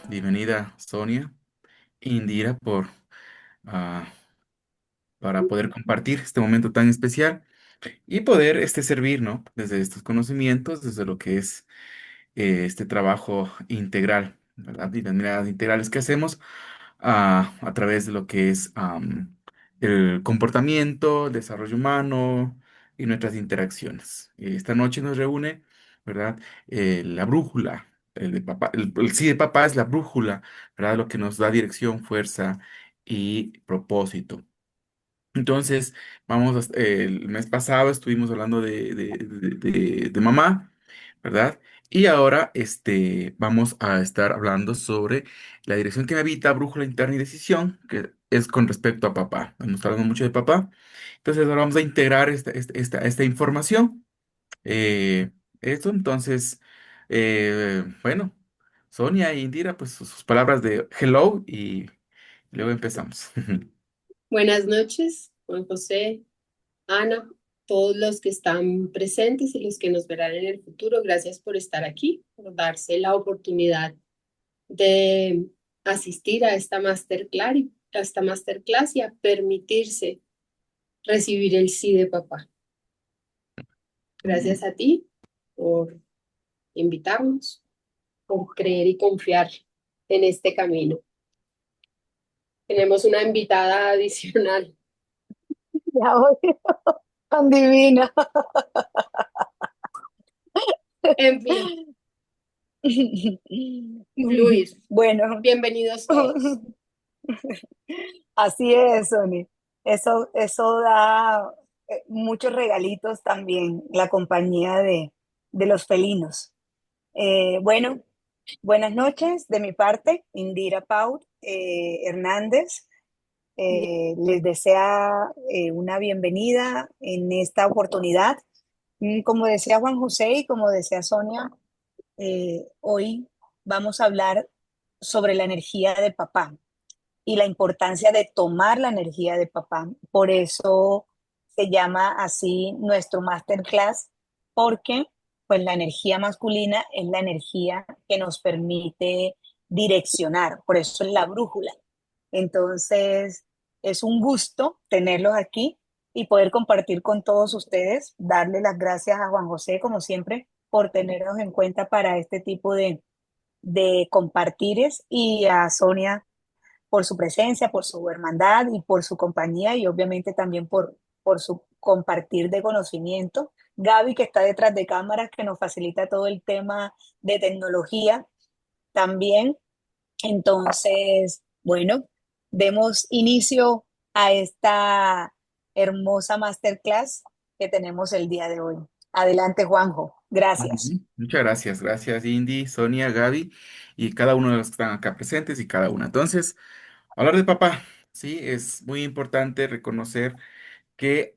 Bienvenida, Sonia, Indira, ah, para poder compartir este momento tan especial y poder servir, ¿no? Desde estos conocimientos, desde lo que es este trabajo integral, ¿verdad? Y las miradas integrales que hacemos a través de lo que es el comportamiento, el desarrollo humano y nuestras interacciones. Esta noche nos reúne, ¿verdad? La brújula, el de papá, el sí de papá es la brújula, ¿verdad? Lo que nos da dirección, fuerza y propósito. Entonces, el mes pasado estuvimos hablando de mamá, ¿verdad? Y ahora vamos a estar hablando sobre la dirección que me habita, brújula interna y decisión, que es con respecto a papá. Hemos hablado mucho de papá. Entonces, ahora vamos a integrar esta información. Eh, entonces, bueno, Sonia e Indira, pues sus palabras de hello y luego empezamos. Buenas noches, Juan José, Ana, todos los que están presentes y los que nos verán en el futuro. Gracias por estar aquí, por darse la oportunidad de asistir a esta masterclass y a permitirse recibir el sí de papá. Gracias a ti por invitarnos, por creer y confiar en este camino. Tenemos una invitada adicional. Ya voy, tan divina. En fin, fluir. Bueno, Bienvenidos todos. así es, Sony. Eso da muchos regalitos también, la compañía de los felinos. Bueno, buenas noches de mi parte, Indira Paul Hernández. Les desea una bienvenida en esta oportunidad. Como decía Juan José y como decía Sonia, hoy vamos a hablar sobre la energía de papá y la importancia de tomar la energía de papá. Por eso se llama así nuestro masterclass, porque pues la energía masculina es la energía que nos permite direccionar, por eso es la brújula. Entonces, es un gusto tenerlos aquí y poder compartir con todos ustedes, darle las gracias a Juan José, como siempre, por tenernos en cuenta para este tipo de compartires y a Sonia por su presencia, por su hermandad y por su compañía y obviamente también por su compartir de conocimiento. Gaby, que está detrás de cámaras, que nos facilita todo el tema de tecnología también. Entonces, bueno, demos inicio a esta hermosa masterclass que tenemos el día de hoy. Adelante, Juanjo. Gracias. Ujú. Muchas gracias, gracias Indy, Sonia, Gaby y cada uno de los que están acá presentes y cada una. Entonces, hablar de papá, sí, es muy importante reconocer que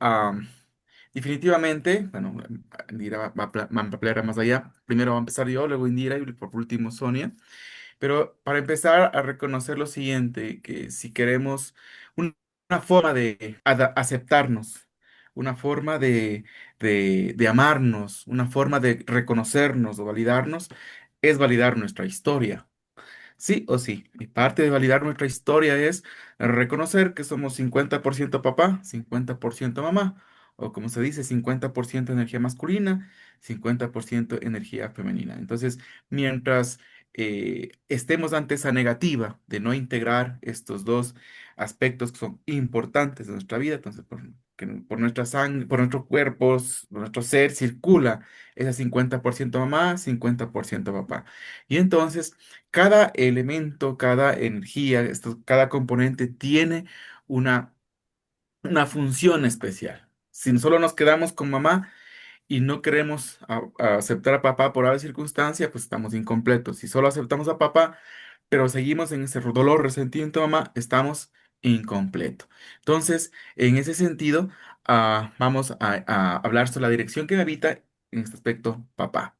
definitivamente, bueno, Indira va a ampliar más allá. Primero va a empezar yo, luego Indira y por último Sonia. Pero para empezar a reconocer lo siguiente, que si queremos una forma de aceptarnos, una forma de amarnos, una forma de reconocernos o validarnos, es validar nuestra historia. Sí o sí. Y parte de validar nuestra historia es reconocer que somos 50% papá, 50% mamá, o como se dice, 50% energía masculina, 50% energía femenina. Entonces, mientras estemos ante esa negativa de no integrar estos dos aspectos que son importantes de nuestra vida, entonces por nuestra sangre, por nuestros cuerpos, por nuestro ser circula ese 50% mamá, 50% papá. Y entonces cada elemento, cada energía, cada componente tiene una, una función especial. Si solo nos quedamos con mamá y no queremos a aceptar a papá por alguna circunstancia, pues estamos incompletos. Si solo aceptamos a papá, pero seguimos en ese dolor, resentimiento, mamá, estamos incompleto. Entonces, en ese sentido, vamos a hablar sobre la dirección que me habita en este aspecto, papá.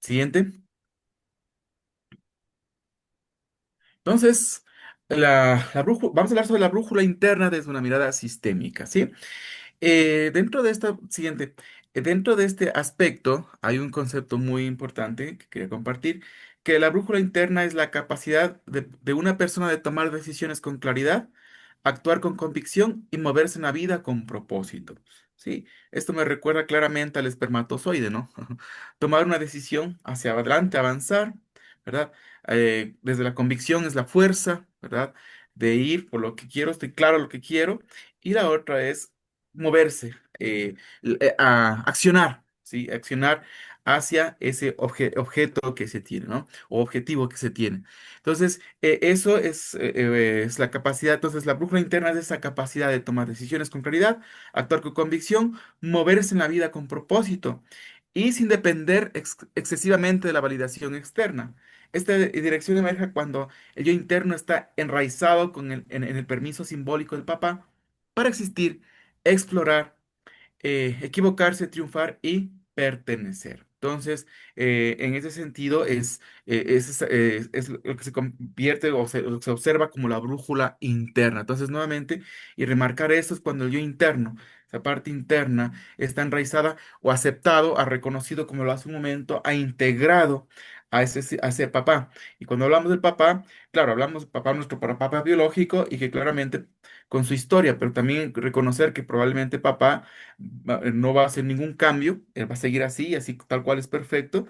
Siguiente. Entonces, vamos a hablar sobre la brújula interna desde una mirada sistémica, ¿sí? Dentro de esta siguiente, Dentro de este aspecto hay un concepto muy importante que quería compartir, que la brújula interna es la capacidad de una persona de tomar decisiones con claridad, actuar con convicción y moverse en la vida con propósito. Sí, esto me recuerda claramente al espermatozoide, ¿no? Tomar una decisión hacia adelante, avanzar, ¿verdad? Desde la convicción es la fuerza, ¿verdad? De ir por lo que quiero, estoy claro lo que quiero. Y la otra es moverse, a accionar, ¿sí? Accionar hacia ese objeto que se tiene, ¿no? O objetivo que se tiene. Entonces, eso es la capacidad, entonces la brújula interna es esa capacidad de tomar decisiones con claridad, actuar con convicción, moverse en la vida con propósito y sin depender excesivamente de la validación externa. Esta dirección emerge cuando el yo interno está enraizado en el permiso simbólico del papá para existir, explorar, equivocarse, triunfar y pertenecer. Entonces, en ese sentido es lo que se convierte o se observa como la brújula interna. Entonces, nuevamente, y remarcar esto es cuando el yo interno, esa parte interna, está enraizada o aceptado, ha reconocido, como lo hace un momento, ha integrado a ese papá. Y cuando hablamos del papá, claro, hablamos del papá, nuestro papá biológico, y que claramente con su historia, pero también reconocer que probablemente papá no va a hacer ningún cambio, él va a seguir así, así tal cual es perfecto,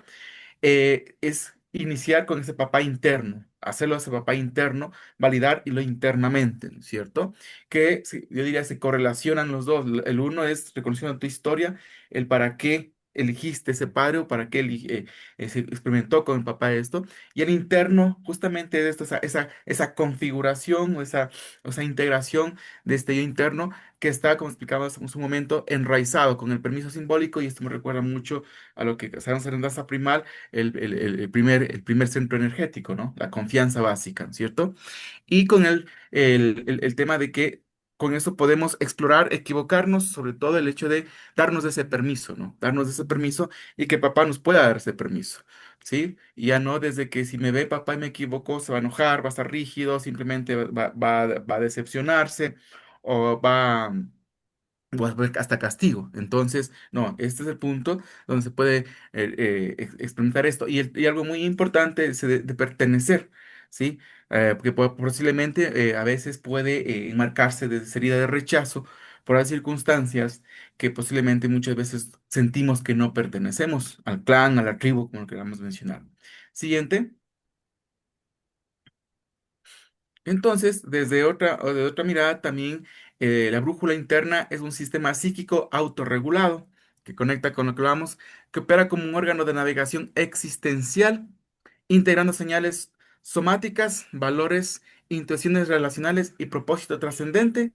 es iniciar con ese papá interno, hacerlo a ese papá interno, validar y lo internamente, ¿no es cierto? Que yo diría se correlacionan los dos. El uno es reconociendo tu historia, el para qué elegiste ese padre o para qué se experimentó con el papá esto, y el interno justamente de esto, esa configuración o esa integración de este yo interno que está, como explicábamos en su momento, enraizado con el permiso simbólico, y esto me recuerda mucho a lo que sabemos en danza primal, el primer centro energético, ¿no? La confianza básica, ¿cierto? Y con el tema de que con eso podemos explorar, equivocarnos, sobre todo el hecho de darnos ese permiso, ¿no? Darnos ese permiso y que papá nos pueda dar ese permiso, ¿sí? Y ya no desde que si me ve papá y me equivoco, se va a enojar, va a estar rígido, simplemente va a decepcionarse o va o hasta castigo. Entonces, no, este es el punto donde se puede experimentar esto. Y algo muy importante es de pertenecer, ¿sí? Porque posiblemente a veces puede enmarcarse desde herida de rechazo por las circunstancias que posiblemente muchas veces sentimos que no pertenecemos al clan, a la tribu, como lo queramos mencionar. Siguiente. Entonces, de otra mirada, también la brújula interna es un sistema psíquico autorregulado que conecta con lo que vamos, que opera como un órgano de navegación existencial, integrando señales somáticas, valores, intuiciones relacionales y propósito trascendente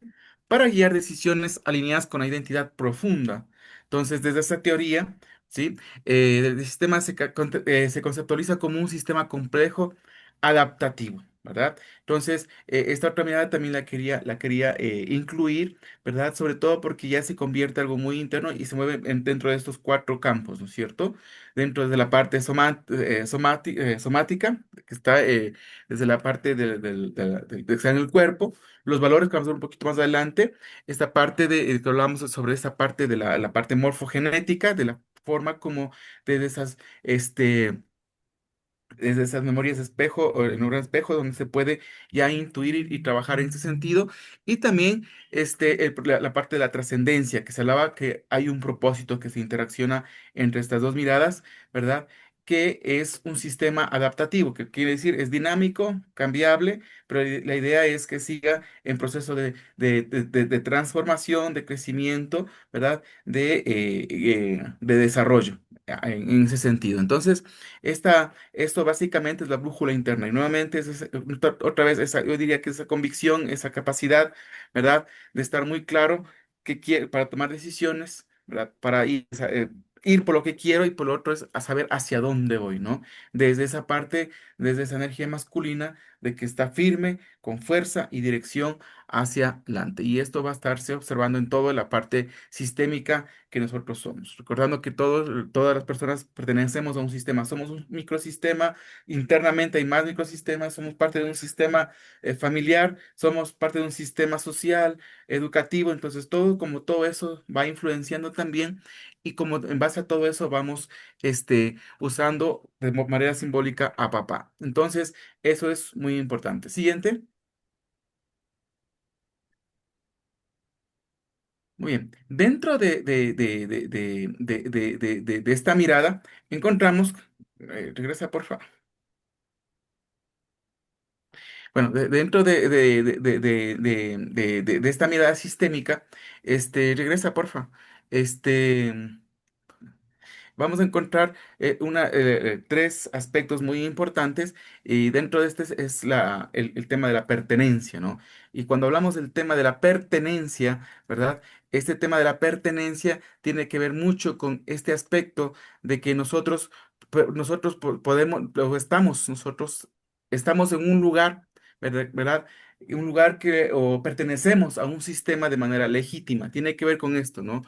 para guiar decisiones alineadas con la identidad profunda. Entonces, desde esa teoría, ¿sí? El sistema se conceptualiza como un sistema complejo adaptativo, ¿verdad? Entonces, esta otra mirada también la quería incluir, ¿verdad? Sobre todo porque ya se convierte algo muy interno y se mueve dentro de estos cuatro campos, ¿no es cierto? Dentro de la parte somática, que está desde la parte de que está en el cuerpo, los valores que vamos a ver un poquito más adelante, esta parte que hablamos sobre esta parte de la parte morfogenética, de la forma como de esas, desde esas memorias de espejo o el neurona espejo donde se puede ya intuir y trabajar en ese sentido. Y también la parte de la trascendencia, que se hablaba que hay un propósito que se interacciona entre estas dos miradas, ¿verdad? Que es un sistema adaptativo, que quiere decir es dinámico, cambiable, pero la idea es que siga en proceso de transformación, de crecimiento, ¿verdad? De desarrollo en ese sentido. Entonces, esto básicamente es la brújula interna. Y nuevamente, otra vez, yo diría que esa convicción, esa capacidad, ¿verdad? De estar muy claro que quiere, para tomar decisiones, ¿verdad? Para ir, ir por lo que quiero y por lo otro es a saber hacia dónde voy, ¿no? Desde esa parte, desde esa energía masculina, de que está firme, con fuerza y dirección hacia adelante. Y esto va a estarse observando en toda la parte sistémica que nosotros somos. Recordando que todas las personas pertenecemos a un sistema, somos un microsistema, internamente hay más microsistemas, somos parte de un sistema familiar, somos parte de un sistema social, educativo, entonces todo como todo eso va influenciando también y como en base a todo eso vamos usando de manera simbólica a papá. Entonces, eso es muy importante. Siguiente. Muy bien. Dentro de esta mirada, encontramos, regresa por favor. Bueno, dentro de esta mirada sistémica, regresa porfa. Este, Vamos a encontrar tres aspectos muy importantes y dentro de este es el tema de la pertenencia, ¿no? Y cuando hablamos del tema de la pertenencia, ¿verdad? Este tema de la pertenencia tiene que ver mucho con este aspecto de que nosotros podemos, nosotros estamos en un lugar, ¿verdad? Un lugar o pertenecemos a un sistema de manera legítima. Tiene que ver con esto, ¿no?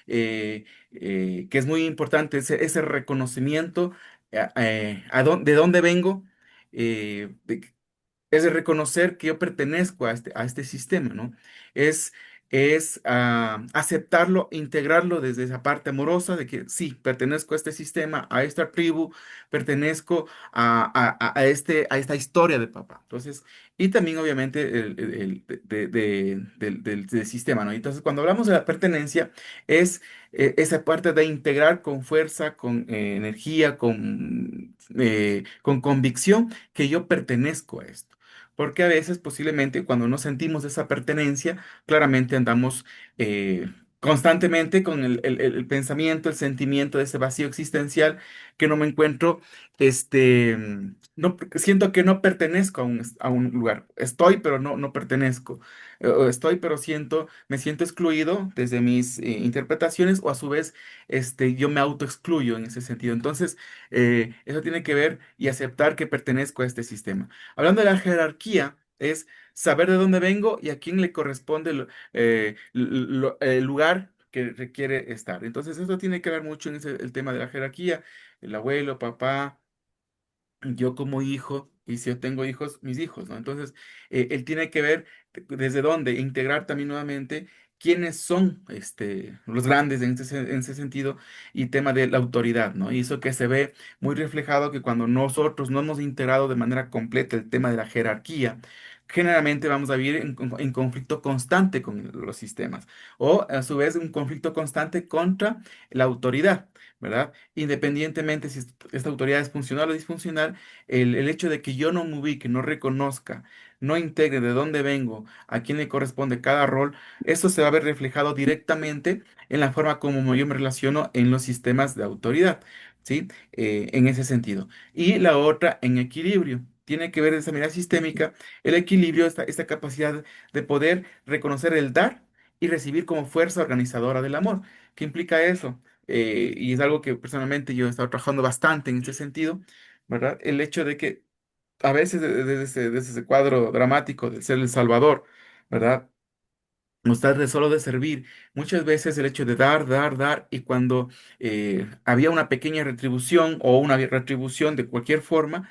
Eh, que es muy importante, ese reconocimiento de dónde vengo, eh, de- es de reconocer que yo pertenezco a este sistema, ¿no? Es, aceptarlo, integrarlo desde esa parte amorosa de que sí, pertenezco a este sistema, a esta tribu, pertenezco a esta historia de papá. Entonces, y también obviamente del sistema, ¿no? Entonces, cuando hablamos de la pertenencia, es esa parte de integrar con fuerza, con energía, con convicción que yo pertenezco a esto. Porque a veces posiblemente cuando no sentimos esa pertenencia, claramente andamos constantemente con el pensamiento, el sentimiento de ese vacío existencial que no me encuentro, no, siento que no pertenezco a un lugar. Estoy, pero no pertenezco. O estoy, pero me siento excluido desde mis interpretaciones o a su vez, yo me autoexcluyo en ese sentido. Entonces, eso tiene que ver y aceptar que pertenezco a este sistema. Hablando de la jerarquía, es saber de dónde vengo y a quién le corresponde el lugar que requiere estar. Entonces, eso tiene que ver mucho en el tema de la jerarquía. El abuelo, papá, yo como hijo, y si yo tengo hijos, mis hijos, ¿no? Entonces, él tiene que ver desde dónde, integrar también nuevamente quiénes son los grandes en ese sentido y tema de la autoridad, ¿no? Y eso que se ve muy reflejado que cuando nosotros no hemos integrado de manera completa el tema de la jerarquía, generalmente vamos a vivir en conflicto constante con los sistemas o a su vez un conflicto constante contra la autoridad, ¿verdad? Independientemente si esta autoridad es funcional o disfuncional, el hecho de que yo no me ubique, no reconozca, no integre de dónde vengo, a quién le corresponde cada rol, eso se va a ver reflejado directamente en la forma como yo me relaciono en los sistemas de autoridad, ¿sí? En ese sentido. Y la otra, en equilibrio. Tiene que ver esa mirada sistémica, el equilibrio, esta capacidad de poder reconocer el dar y recibir como fuerza organizadora del amor. ¿Qué implica eso? Y es algo que personalmente yo he estado trabajando bastante en este sentido, ¿verdad? El hecho de que a veces desde ese cuadro dramático de ser el Salvador, ¿verdad? No está de solo de servir. Muchas veces el hecho de dar, y cuando había una pequeña retribución o una retribución de cualquier forma,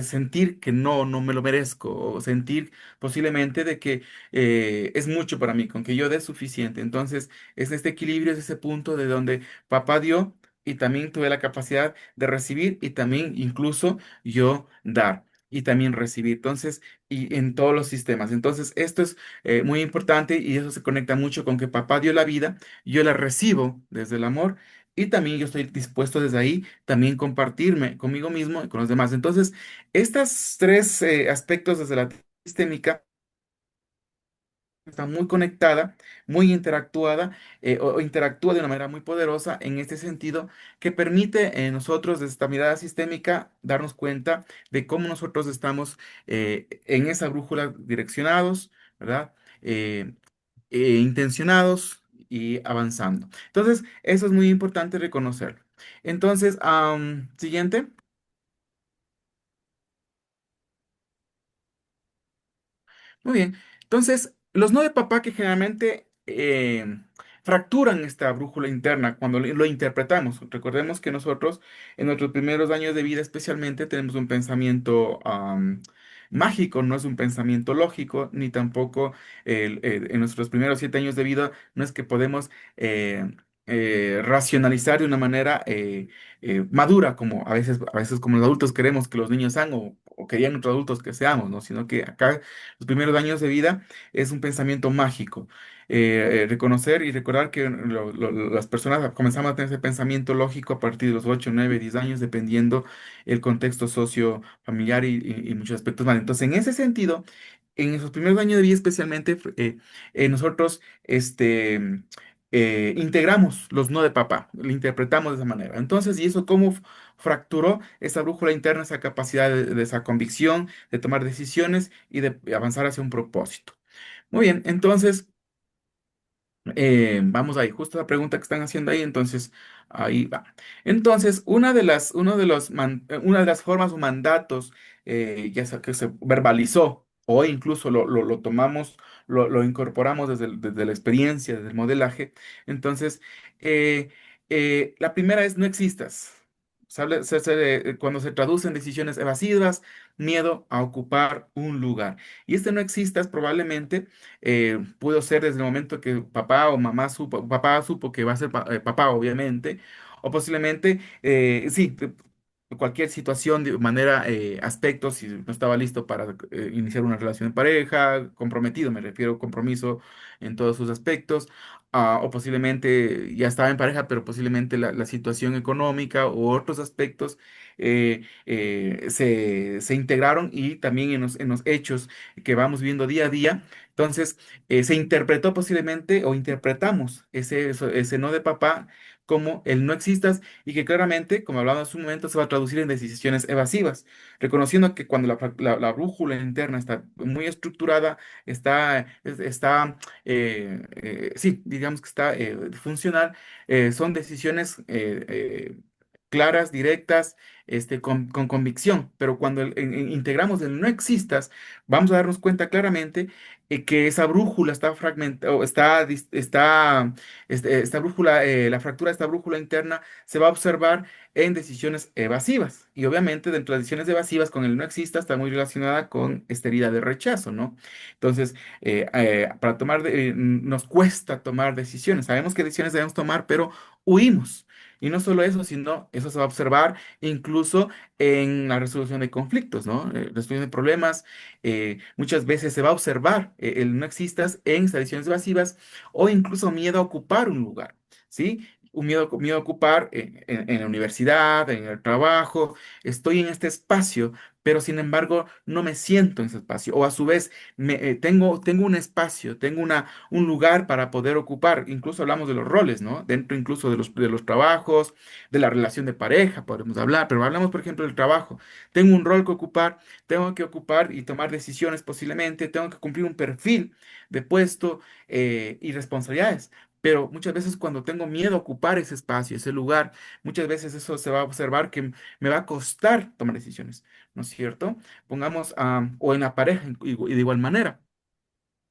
sentir que no me lo merezco, o sentir posiblemente de que es mucho para mí, con que yo dé suficiente. Entonces, es este equilibrio, es ese punto de donde papá dio y también tuve la capacidad de recibir y también incluso yo dar. Y también recibir. Entonces, y en todos los sistemas. Entonces, esto es muy importante y eso se conecta mucho con que papá dio la vida, yo la recibo desde el amor y también yo estoy dispuesto desde ahí también compartirme conmigo mismo y con los demás. Entonces, estas tres aspectos desde la sistémica está muy conectada, muy interactuada o interactúa de una manera muy poderosa en este sentido que permite nosotros desde esta mirada sistémica darnos cuenta de cómo nosotros estamos en esa brújula direccionados, ¿verdad? Eh, Intencionados y avanzando. Entonces, eso es muy importante reconocerlo. Entonces, siguiente. Muy bien. Entonces, los no de papá que generalmente fracturan esta brújula interna cuando lo interpretamos. Recordemos que nosotros, en nuestros primeros años de vida especialmente, tenemos un pensamiento mágico, no es un pensamiento lógico, ni tampoco en nuestros primeros 7 años de vida, no es que podemos racionalizar de una manera madura, como a veces como los adultos queremos que los niños sean o querían otros adultos que seamos, ¿no? Sino que acá los primeros años de vida es un pensamiento mágico. Reconocer y recordar que las personas comenzamos a tener ese pensamiento lógico a partir de los 8 9 10 años, dependiendo el contexto socio-familiar y muchos aspectos más. Entonces, en ese sentido, en esos primeros años de vida especialmente, nosotros integramos los no de papá, lo interpretamos de esa manera. Entonces, ¿y eso cómo fracturó esa brújula interna, esa capacidad de esa convicción, de tomar decisiones y de avanzar hacia un propósito? Muy bien, entonces, vamos ahí, justo la pregunta que están haciendo ahí, entonces, ahí va. Entonces, una de las formas o mandatos ya sea que se verbalizó o incluso lo tomamos, lo incorporamos desde la experiencia, desde el modelaje, entonces, eh, la primera es no existas. Cuando se traducen decisiones evasivas, miedo a ocupar un lugar. Y este no existas probablemente pudo ser desde el momento que papá supo que va a ser papá, obviamente, o posiblemente, sí, cualquier situación de manera, aspectos, si no estaba listo para iniciar una relación de pareja, comprometido, me refiero compromiso en todos sus aspectos, o posiblemente ya estaba en pareja, pero posiblemente la situación económica u otros aspectos se integraron y también en los hechos que vamos viendo día a día. Entonces, se interpretó posiblemente o interpretamos ese no de papá como el no existas y que claramente, como hablaba hace un momento, se va a traducir en decisiones evasivas, reconociendo que cuando la brújula interna está muy estructurada, sí, digamos que está funcional, son decisiones claras, directas, con convicción, pero cuando integramos el no existas, vamos a darnos cuenta claramente que esa brújula está fragmentada, o esta brújula, la fractura de esta brújula interna se va a observar en decisiones evasivas. Y obviamente dentro de decisiones evasivas con el no exista está muy relacionada con esta herida de rechazo, ¿no? Entonces, nos cuesta tomar decisiones. Sabemos qué decisiones debemos tomar, pero huimos. Y no solo eso, sino eso se va a observar incluso en la resolución de conflictos, ¿no? Resolución de problemas, muchas veces se va a observar el no existas en tradiciones evasivas o incluso miedo a ocupar un lugar, ¿sí? Un miedo a ocupar en la universidad, en el trabajo, estoy en este espacio, pero sin embargo no me siento en ese espacio. O a su vez, tengo un espacio, tengo un lugar para poder ocupar. Incluso hablamos de los roles, ¿no? Dentro incluso de los trabajos, de la relación de pareja, podemos hablar, pero hablamos, por ejemplo, del trabajo. Tengo un rol que ocupar, tengo que ocupar y tomar decisiones posiblemente, tengo que cumplir un perfil de puesto y responsabilidades. Pero muchas veces cuando tengo miedo a ocupar ese espacio, ese lugar, muchas veces eso se va a observar que me va a costar tomar decisiones, ¿no es cierto? Pongamos, o en la pareja y de igual manera.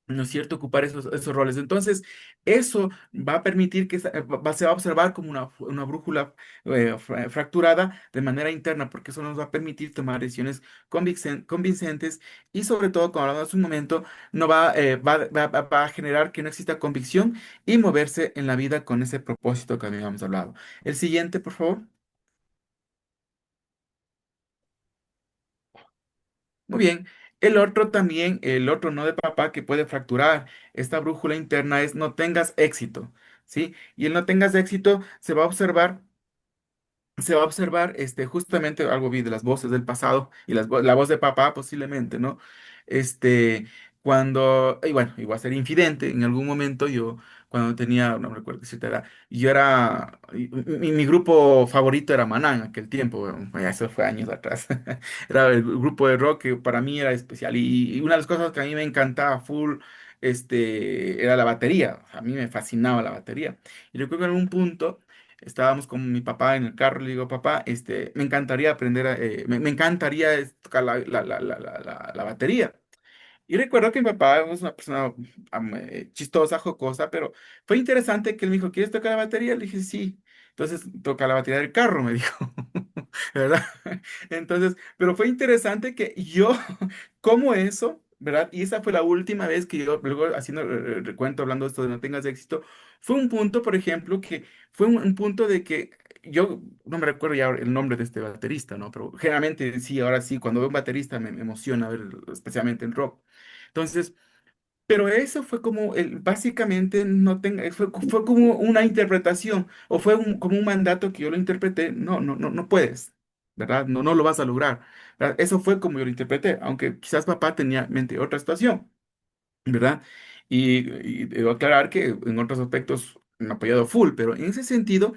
¿No es cierto? Ocupar esos roles. Entonces, eso va a permitir que se va a observar como una brújula fracturada de manera interna, porque eso nos va a permitir tomar decisiones convincentes y sobre todo, como hablamos hace un momento, no va a generar que no exista convicción y moverse en la vida con ese propósito que habíamos hablado. El siguiente, por favor. Muy bien. El otro no de papá que puede fracturar esta brújula interna es no tengas éxito, ¿sí? Y el no tengas éxito se va a observar, justamente algo vi de las voces del pasado y la voz de papá posiblemente, ¿no? Este, y bueno, igual a ser infidente, en algún momento yo, cuando tenía, no recuerdo qué cierta edad, mi grupo favorito era Maná en aquel tiempo, bueno, ya eso fue años atrás, era el grupo de rock que para mí era especial y una de las cosas que a mí me encantaba full, era la batería, a mí me fascinaba la batería. Y recuerdo que en algún punto estábamos con mi papá en el carro, le digo, papá, me encantaría aprender me encantaría tocar la batería. Y recuerdo que mi papá es una persona chistosa, jocosa, pero fue interesante que él me dijo, ¿quieres tocar la batería? Le dije, sí. Entonces, toca la batería del carro, me dijo, ¿verdad? Entonces, pero fue interesante que yo, como eso, ¿verdad? Y esa fue la última vez que yo, luego haciendo recuento, hablando de esto de no tengas éxito, fue un punto, por ejemplo, que fue un punto de que yo no me recuerdo ya el nombre de este baterista, ¿no? Pero generalmente sí, ahora sí, cuando veo un baterista me emociona ver, especialmente en rock. Entonces, pero eso fue como, básicamente, no tenga, fue como una interpretación, o fue como un mandato que yo lo interpreté, no puedes, ¿verdad? No lo vas a lograr, ¿verdad? Eso fue como yo lo interpreté, aunque quizás papá tenía en mente otra situación. ¿Verdad? Y debo aclarar que en otros aspectos me ha apoyado full, pero en ese sentido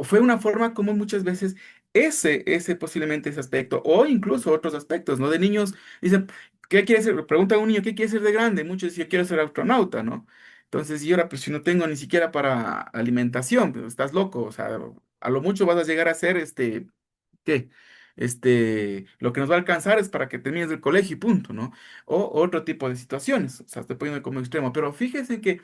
fue una forma como muchas veces ese posiblemente ese aspecto, o incluso otros aspectos, ¿no? De niños dicen, ¿qué quiere ser? Pregunta a un niño, ¿qué quiere ser de grande? Muchos dicen, yo quiero ser astronauta, ¿no? Entonces, y ahora, pues si no tengo ni siquiera para alimentación, pues, estás loco, o sea, a lo mucho vas a llegar a ser ¿qué? Lo que nos va a alcanzar es para que termines el colegio y punto, ¿no? O otro tipo de situaciones, o sea, estoy poniendo como extremo, pero fíjense que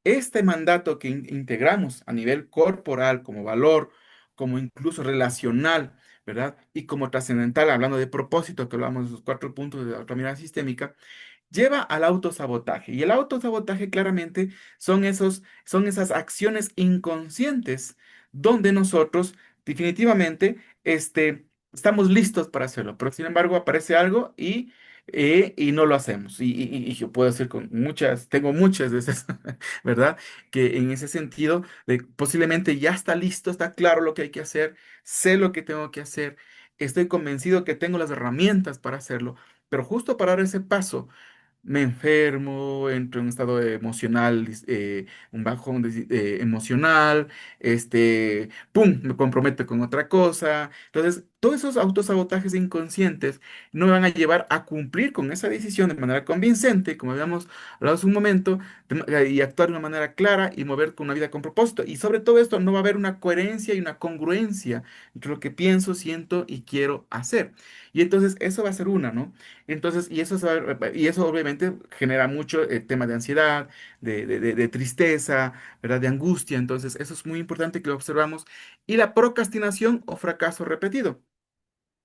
este mandato que integramos a nivel corporal, como valor, como incluso relacional, ¿verdad? Y como trascendental, hablando de propósito, que hablamos de los 4 puntos de la otra mirada sistémica, lleva al autosabotaje. Y el autosabotaje claramente son esas acciones inconscientes donde nosotros definitivamente estamos listos para hacerlo, pero sin embargo aparece algo y no lo hacemos. Y yo puedo decir con muchas, tengo muchas veces, ¿verdad? Que en ese sentido, de posiblemente ya está listo, está claro lo que hay que hacer, sé lo que tengo que hacer, estoy convencido que tengo las herramientas para hacerlo, pero justo para dar ese paso me enfermo, entro en un estado emocional, un bajón emocional, ¡pum!, me comprometo con otra cosa. Entonces, todos esos autosabotajes inconscientes no me van a llevar a cumplir con esa decisión de manera convincente, como habíamos hablado hace un momento, y actuar de una manera clara y mover con una vida con propósito. Y sobre todo esto, no va a haber una coherencia y una congruencia entre lo que pienso, siento y quiero hacer. Y entonces, eso va a ser una, ¿no? Entonces, y eso obviamente genera mucho tema de ansiedad, de tristeza, ¿verdad? De angustia. Entonces, eso es muy importante que lo observamos. Y la procrastinación o fracaso repetido.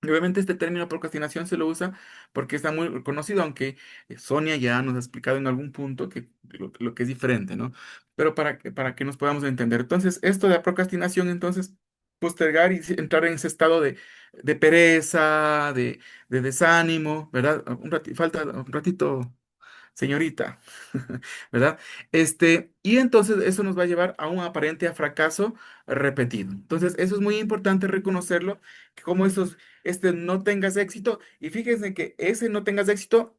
Y obviamente este término procrastinación se lo usa porque está muy conocido, aunque Sonia ya nos ha explicado en algún punto que lo que es diferente, ¿no? Pero para que nos podamos entender. Entonces, esto de la procrastinación, entonces, postergar y entrar en ese estado de pereza, de desánimo, ¿verdad? Falta un ratito, señorita, ¿verdad? Y entonces eso nos va a llevar a un aparente fracaso repetido. Entonces, eso es muy importante reconocerlo, que como no tengas éxito, y fíjense que ese no tengas éxito,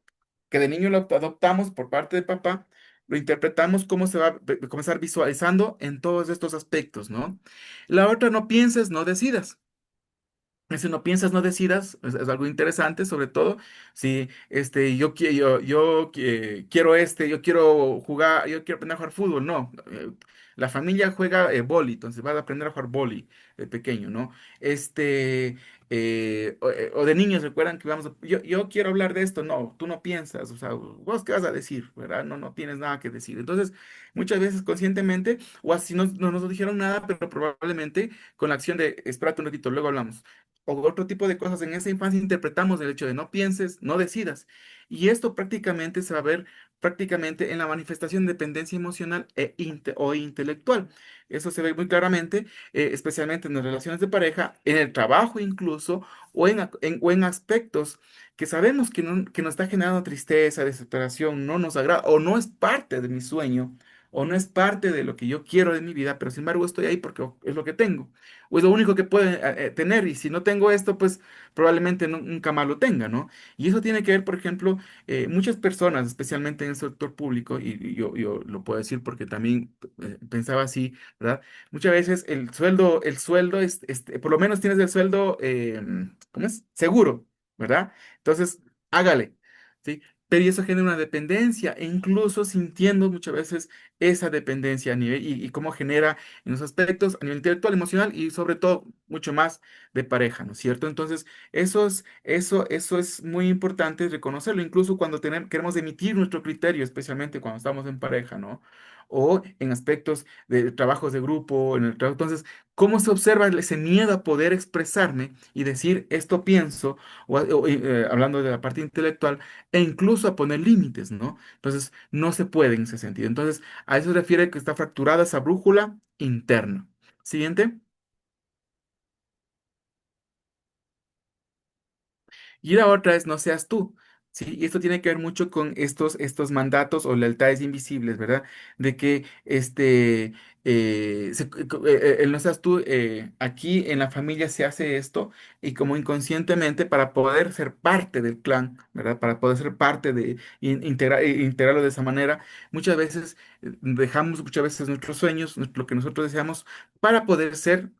que de niño lo adoptamos por parte de papá, lo interpretamos como se va a comenzar visualizando en todos estos aspectos, ¿no? La otra, no pienses, no decidas. Ese no piensas, no decidas, es algo interesante, sobre todo si quiero yo quiero jugar, yo quiero aprender a jugar fútbol, no. La familia juega vóley, entonces vas a aprender a jugar vóley de pequeño, ¿no? O de niños recuerdan que yo quiero hablar de esto, no, tú no piensas, o sea, vos qué vas a decir, ¿verdad? No tienes nada que decir. Entonces, muchas veces conscientemente, o así no nos dijeron nada, pero probablemente con la acción de espérate un ratito, luego hablamos o otro tipo de cosas en esa infancia interpretamos el hecho de no pienses, no decidas. Y esto prácticamente se va a ver prácticamente en la manifestación de dependencia emocional o intelectual. Eso se ve muy claramente, especialmente en las relaciones de pareja, en el trabajo incluso, o en aspectos que sabemos que nos está generando tristeza, desesperación, no nos agrada, o no es parte de mi sueño, o no es parte de lo que yo quiero de mi vida, pero sin embargo estoy ahí porque es lo que tengo o es lo único que puede tener, y si no tengo esto, pues probablemente nunca más lo tenga, ¿no? Y eso tiene que ver, por ejemplo, muchas personas, especialmente en el sector público, y yo lo puedo decir porque también pensaba así, ¿verdad? Muchas veces el sueldo por lo menos tienes el sueldo, ¿cómo es? Seguro, ¿verdad? Entonces, hágale, ¿sí? Pero eso genera una dependencia, e incluso sintiendo muchas veces esa dependencia a nivel y cómo genera en los aspectos a nivel intelectual, emocional y sobre todo mucho más de pareja, ¿no es cierto? Entonces, eso es muy importante reconocerlo, incluso cuando queremos emitir nuestro criterio, especialmente cuando estamos en pareja, ¿no? O en aspectos de trabajos de grupo, en el trabajo. Entonces, ¿cómo se observa ese miedo a poder expresarme y decir esto pienso, hablando de la parte intelectual, e incluso a poner límites, ¿no? Entonces, no se puede en ese sentido. Entonces, a eso se refiere que está fracturada esa brújula interna. Siguiente. Y la otra es no seas tú. Sí, y esto tiene que ver mucho con estos mandatos o lealtades invisibles, ¿verdad? De que el no seas tú, aquí en la familia se hace esto y como inconscientemente para poder ser parte del clan, ¿verdad? Para poder ser parte de integrarlo de esa manera, muchas veces dejamos muchas veces nuestros sueños, lo que nosotros deseamos, para poder ser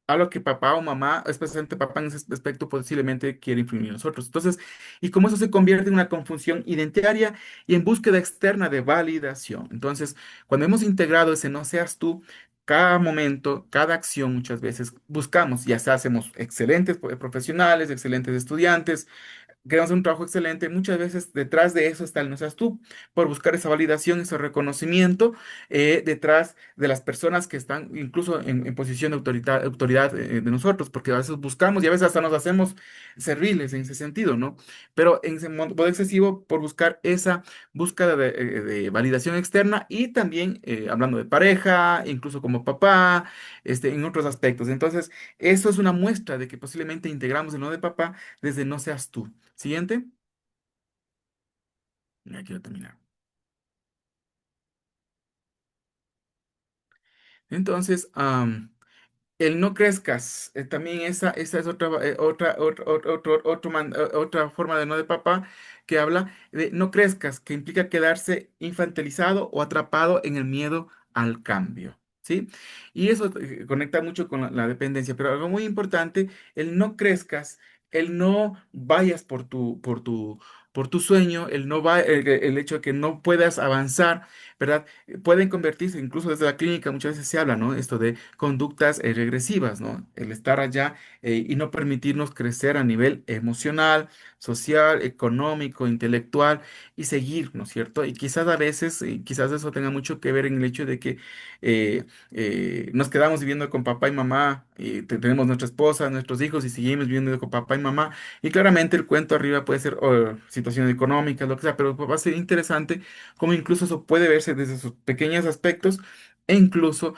a lo que papá o mamá, especialmente papá en ese aspecto, posiblemente quiere influir en nosotros. Entonces, y como eso se convierte en una confusión identitaria y en búsqueda externa de validación. Entonces, cuando hemos integrado ese no seas tú, cada momento, cada acción, muchas veces buscamos, ya sea hacemos excelentes profesionales, excelentes estudiantes, queremos hacer un trabajo excelente, muchas veces detrás de eso está el no seas tú, por buscar esa validación, ese reconocimiento detrás de las personas que están incluso en posición de autoridad de nosotros, porque a veces buscamos y a veces hasta nos hacemos serviles en ese sentido, ¿no? Pero en ese modo excesivo por buscar esa búsqueda de validación externa y también hablando de pareja, incluso como papá, en otros aspectos. Entonces, eso es una muestra de que posiblemente integramos el no de papá desde no seas tú. Siguiente. Ya quiero terminar. Entonces, el no crezcas, también esa es otra forma de no de papá que habla de no crezcas, que implica quedarse infantilizado o atrapado en el miedo al cambio, ¿sí? Y eso conecta mucho con la dependencia, pero algo muy importante, el no crezcas, el no vayas por tu sueño, el hecho de que no puedas avanzar, ¿verdad? Pueden convertirse, incluso desde la clínica muchas veces se habla, ¿no? Esto de conductas regresivas, ¿no? El estar allá y no permitirnos crecer a nivel emocional, social, económico, intelectual y seguir, ¿no es cierto? Y quizás a veces, quizás eso tenga mucho que ver en el hecho de que nos quedamos viviendo con papá y mamá, tenemos nuestra esposa, nuestros hijos y seguimos viviendo con papá y mamá. Y claramente el cuento arriba puede ser situaciones económicas, lo que sea, pero va a ser interesante cómo incluso eso puede verse desde sus pequeños aspectos e incluso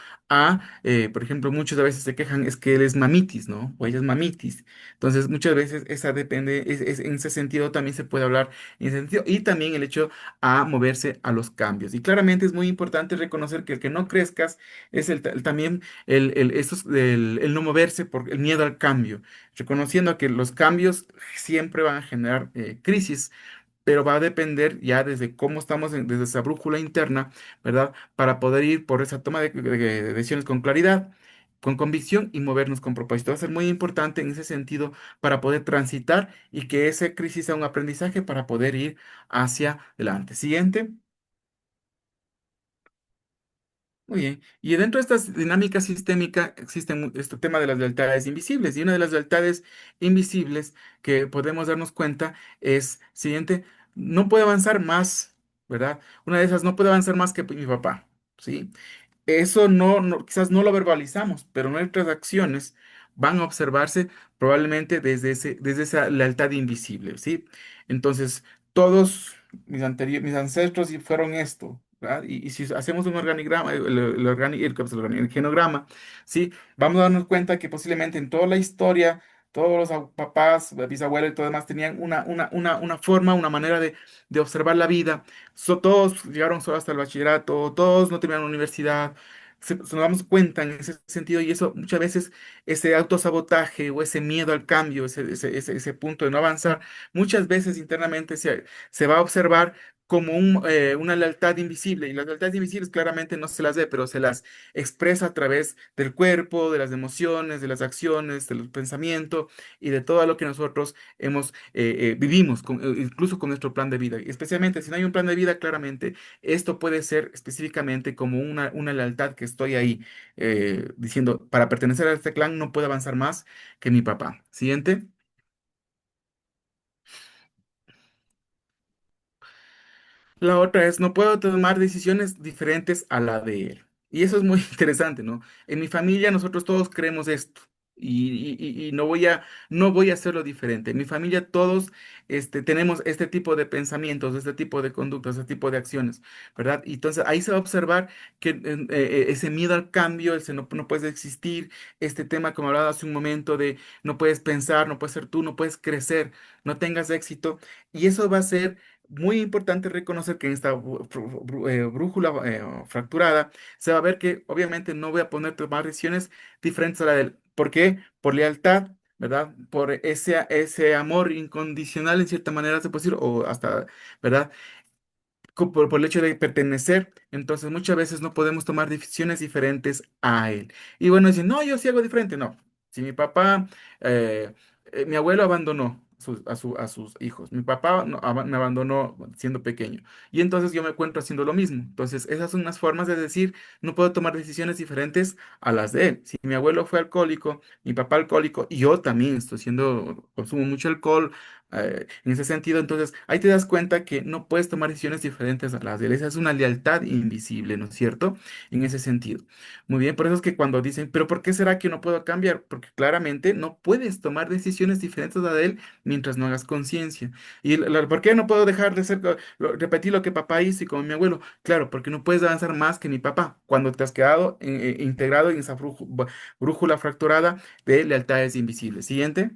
por ejemplo, muchas veces se quejan es que él es mamitis, ¿no? O ella es mamitis. Entonces, muchas veces esa depende, en ese sentido también se puede hablar en ese sentido. Y también el hecho a moverse a los cambios. Y claramente es muy importante reconocer que el que no crezcas es también el no moverse por el miedo al cambio, reconociendo que los cambios siempre van a generar crisis, pero va a depender ya desde cómo estamos, desde esa brújula interna, ¿verdad? Para poder ir por esa toma de decisiones con claridad, con convicción y movernos con propósito. Va a ser muy importante en ese sentido para poder transitar y que esa crisis sea un aprendizaje para poder ir hacia adelante. Siguiente. Muy bien. Y dentro de estas dinámicas sistémicas existe este tema de las lealtades invisibles. Y una de las lealtades invisibles que podemos darnos cuenta es, siguiente, no puede avanzar más, ¿verdad? Una de esas no puede avanzar más que mi papá, ¿sí? Eso quizás no lo verbalizamos, pero nuestras acciones van a observarse probablemente desde esa lealtad invisible, ¿sí? Entonces, todos mis ancestros sí fueron esto, ¿verdad? Y si hacemos un organigrama, el genograma, ¿sí? Vamos a darnos cuenta que posiblemente en toda la historia, todos los papás, bisabuelos y todo demás tenían una forma, una manera de observar la vida. Todos llegaron solo hasta el bachillerato, todos no terminaron la universidad. Nos damos cuenta en ese sentido y eso muchas veces ese autosabotaje o ese miedo al cambio, ese punto de no avanzar, muchas veces internamente se va a observar como una lealtad invisible. Y las lealtades invisibles claramente no se las ve, pero se las expresa a través del cuerpo, de las emociones, de las acciones, del pensamiento y de todo lo que nosotros vivimos, incluso con nuestro plan de vida. Y especialmente si no hay un plan de vida, claramente esto puede ser específicamente como una lealtad que estoy ahí diciendo, para pertenecer a este clan no puedo avanzar más que mi papá. Siguiente. La otra es, no puedo tomar decisiones diferentes a la de él. Y eso es muy interesante, ¿no? En mi familia nosotros todos creemos esto. Y no voy a hacerlo diferente. En mi familia todos tenemos este tipo de pensamientos, este tipo de conductas, este tipo de acciones, ¿verdad? Y entonces ahí se va a observar que ese miedo al cambio, ese no puedes existir, este tema como hablaba hace un momento de no puedes pensar, no puedes ser tú, no puedes crecer, no tengas éxito. Y eso va a ser muy importante reconocer que en esta brújula fracturada se va a ver que obviamente no voy a poner tomar decisiones diferentes a la de él. ¿Por qué? Por lealtad, ¿verdad? Por ese amor incondicional en cierta manera se puede decir, o hasta, ¿verdad? Por el hecho de pertenecer, entonces muchas veces no podemos tomar decisiones diferentes a él. Y bueno, dicen, no, yo sí hago diferente. No, si mi papá, eh, mi abuelo abandonó a sus hijos, mi papá me abandonó siendo pequeño, y entonces yo me encuentro haciendo lo mismo. Entonces, esas son unas formas de decir, no puedo tomar decisiones diferentes a las de él. Si mi abuelo fue alcohólico, mi papá alcohólico, y yo también estoy siendo, consumo mucho alcohol, en ese sentido, entonces ahí te das cuenta que no puedes tomar decisiones diferentes a las de él. Esa es una lealtad invisible, ¿no es cierto? En ese sentido. Muy bien, por eso es que cuando dicen, pero ¿por qué será que no puedo cambiar? Porque claramente no puedes tomar decisiones diferentes a la de él mientras no hagas conciencia. ¿Y por qué no puedo dejar de repetir lo que papá hizo y como mi abuelo? Claro, porque no puedes avanzar más que mi papá cuando te has quedado integrado en esa brújula fracturada de lealtades invisibles. Siguiente.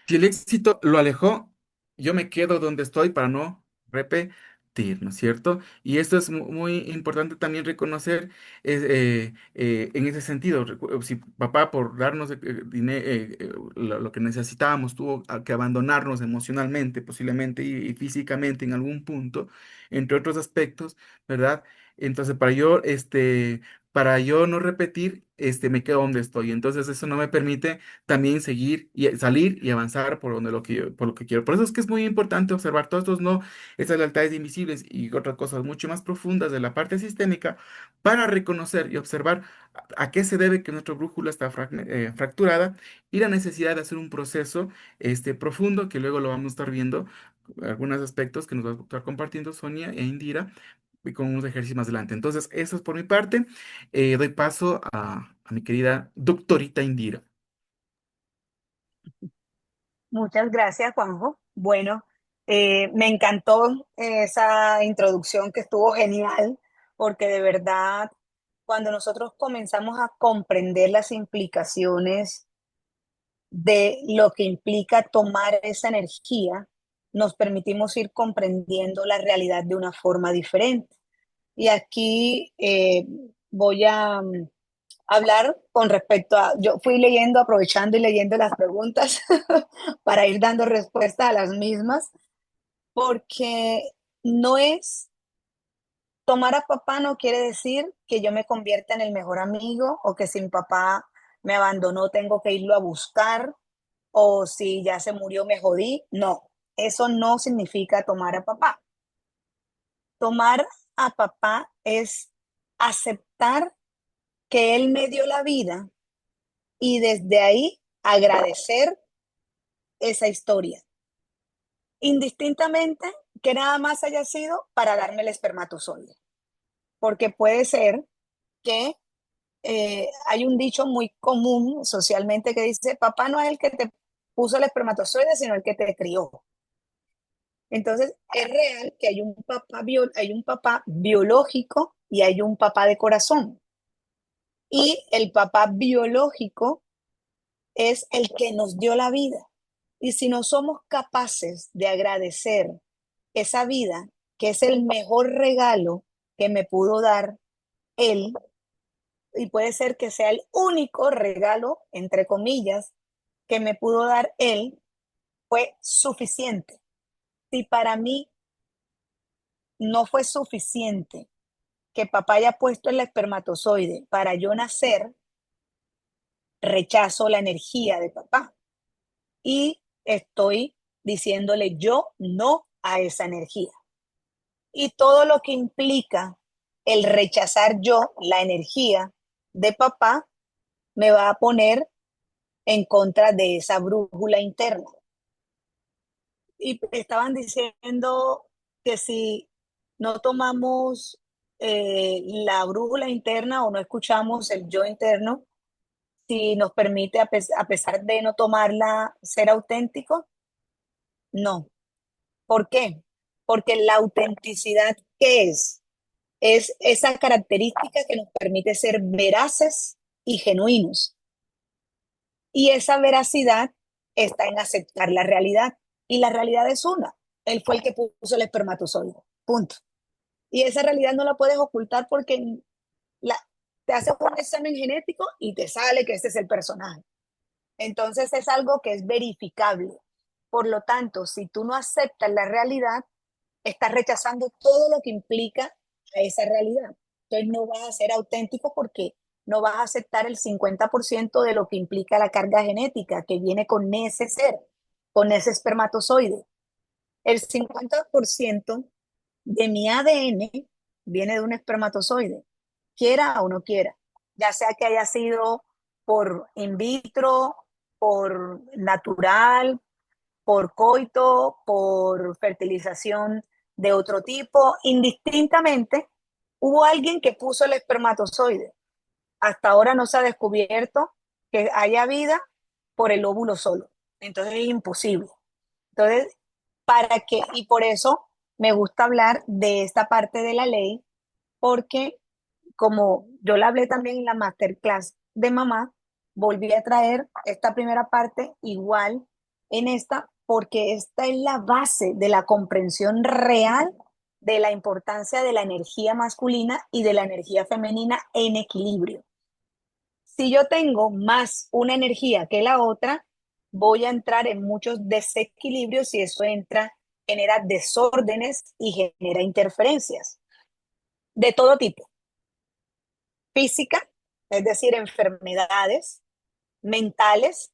Si el éxito lo alejó, yo me quedo donde estoy para no repetir, ¿no es cierto? Y esto es muy importante también reconocer en ese sentido. Si papá por darnos lo que necesitábamos tuvo que abandonarnos emocionalmente, posiblemente y físicamente en algún punto, entre otros aspectos, ¿verdad? Entonces, para yo no repetir, me quedo donde estoy. Entonces, eso no me permite también seguir y salir y avanzar por donde por lo que quiero. Por eso es que es muy importante observar todos estos no, estas lealtades invisibles y otras cosas mucho más profundas de la parte sistémica para reconocer y observar a qué se debe que nuestra brújula está fracturada y la necesidad de hacer un proceso profundo que luego lo vamos a estar viendo, algunos aspectos que nos va a estar compartiendo Sonia e Indira y con unos ejercicios más adelante. Entonces, eso es por mi parte. Doy paso a mi querida doctorita Indira. Muchas gracias, Juanjo. Bueno, me encantó esa introducción que estuvo genial, porque de verdad, cuando nosotros comenzamos a comprender las implicaciones de lo que implica tomar esa energía, nos permitimos ir comprendiendo la realidad de una forma diferente. Y aquí voy a hablar con respecto a, yo fui leyendo, aprovechando y leyendo las preguntas para ir dando respuesta a las mismas, porque no es, tomar a papá no quiere decir que yo me convierta en el mejor amigo o que si mi papá me abandonó tengo que irlo a buscar o si ya se murió me jodí. No, eso no significa tomar a papá. Tomar a papá es aceptar que él me dio la vida y desde ahí agradecer esa historia, indistintamente que nada más haya sido para darme el espermatozoide, porque puede ser que hay un dicho muy común socialmente que dice, papá no es el que te puso el espermatozoide, sino el que te crió. Entonces, es real que hay un papá biológico y hay un papá de corazón. Y el papá biológico es el que nos dio la vida. Y si no somos capaces de agradecer esa vida, que es el mejor regalo que me pudo dar él, y puede ser que sea el único regalo, entre comillas, que me pudo dar él, fue suficiente. Si para mí no fue suficiente que papá haya puesto el espermatozoide para yo nacer, rechazo la energía de papá y estoy diciéndole yo no a esa energía. Y todo lo que implica el rechazar yo la energía de papá me va a poner en contra de esa brújula interna. Y estaban diciendo que si no tomamos la brújula interna o no escuchamos el yo interno, si nos permite, a pesar de no tomarla, ser auténtico, no. ¿Por qué? Porque la autenticidad, ¿qué es? Es esa característica que nos permite ser veraces y genuinos. Y esa veracidad está en aceptar la realidad. Y la realidad es una. Él fue el que puso el espermatozoide. Punto. Y esa realidad no la puedes ocultar porque la, te haces un examen genético y te sale que ese es el personaje. Entonces es algo que es verificable. Por lo tanto, si tú no aceptas la realidad, estás rechazando todo lo que implica a esa realidad. Entonces no vas a ser auténtico porque no vas a aceptar el 50% de lo que implica la carga genética que viene con ese ser, con ese espermatozoide. El 50% de mi ADN viene de un espermatozoide, quiera o no quiera, ya sea que haya sido por in vitro, por natural, por coito, por fertilización de otro tipo, indistintamente, hubo alguien que puso el espermatozoide. Hasta ahora no se ha descubierto que haya vida por el óvulo solo. Entonces es imposible. Entonces, para que, y por eso me gusta hablar de esta parte de la ley, porque como yo la hablé también en la masterclass de mamá, volví a traer esta primera parte igual en esta, porque esta es la base de la comprensión real de la importancia de la energía masculina y de la energía femenina en equilibrio. Si yo tengo más una energía que la otra, voy a entrar en muchos desequilibrios y eso genera desórdenes y genera interferencias de todo tipo. Física, es decir, enfermedades mentales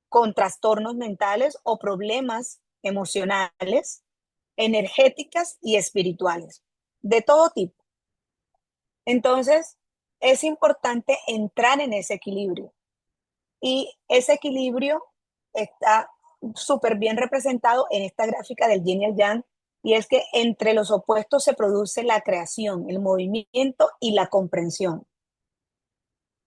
con trastornos mentales o problemas emocionales, energéticas y espirituales, de todo tipo. Entonces, es importante entrar en ese equilibrio y ese equilibrio está súper bien representado en esta gráfica del yin y el yang, y es que entre los opuestos se produce la creación, el movimiento y la comprensión.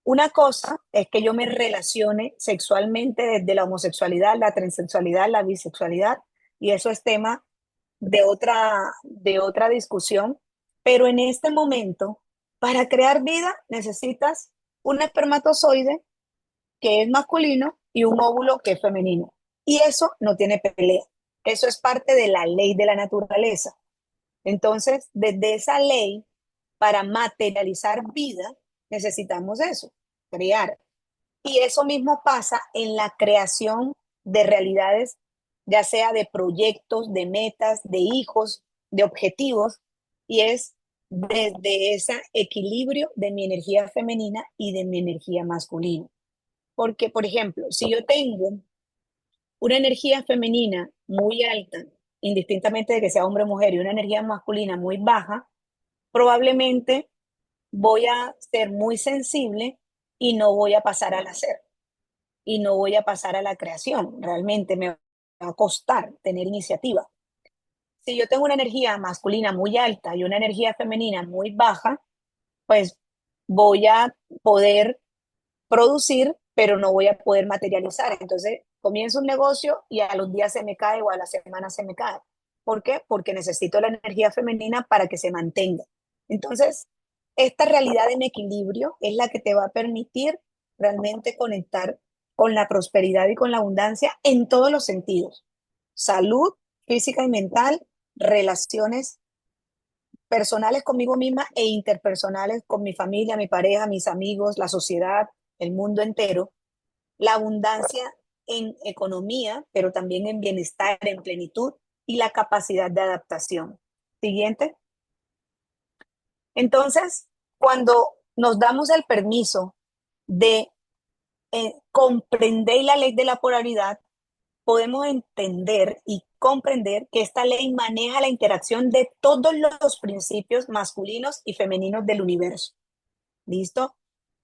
Una cosa es que yo me relacione sexualmente desde la homosexualidad, la transexualidad, la bisexualidad, y eso es tema de otra discusión, pero en este momento, para crear vida necesitas un espermatozoide que es masculino y un óvulo que es femenino. Y eso no tiene pelea. Eso es parte de la ley de la naturaleza. Entonces, desde esa ley, para materializar vida, necesitamos eso, crear. Y eso mismo pasa en la creación de realidades, ya sea de proyectos, de metas, de hijos, de objetivos, y es desde ese equilibrio de mi energía femenina y de mi energía masculina. Porque, por ejemplo, si yo tengo una energía femenina muy alta, indistintamente de que sea hombre o mujer, y una energía masculina muy baja, probablemente voy a ser muy sensible y no voy a pasar al hacer y no voy a pasar a la creación. Realmente me va a costar tener iniciativa. Si yo tengo una energía masculina muy alta y una energía femenina muy baja, pues voy a poder producir, pero no voy a poder materializar. Entonces, comienzo un negocio y a los días se me cae o a la semana se me cae. ¿Por qué? Porque necesito la energía femenina para que se mantenga. Entonces, esta realidad en equilibrio es la que te va a permitir realmente conectar con la prosperidad y con la abundancia en todos los sentidos. Salud física y mental, relaciones personales conmigo misma e interpersonales con mi familia, mi pareja, mis amigos, la sociedad, el mundo entero, la abundancia en economía, pero también en bienestar, en plenitud y la capacidad de adaptación. Siguiente. Entonces, cuando nos damos el permiso de comprender la ley de la polaridad, podemos entender y comprender que esta ley maneja la interacción de todos los principios masculinos y femeninos del universo. ¿Listo?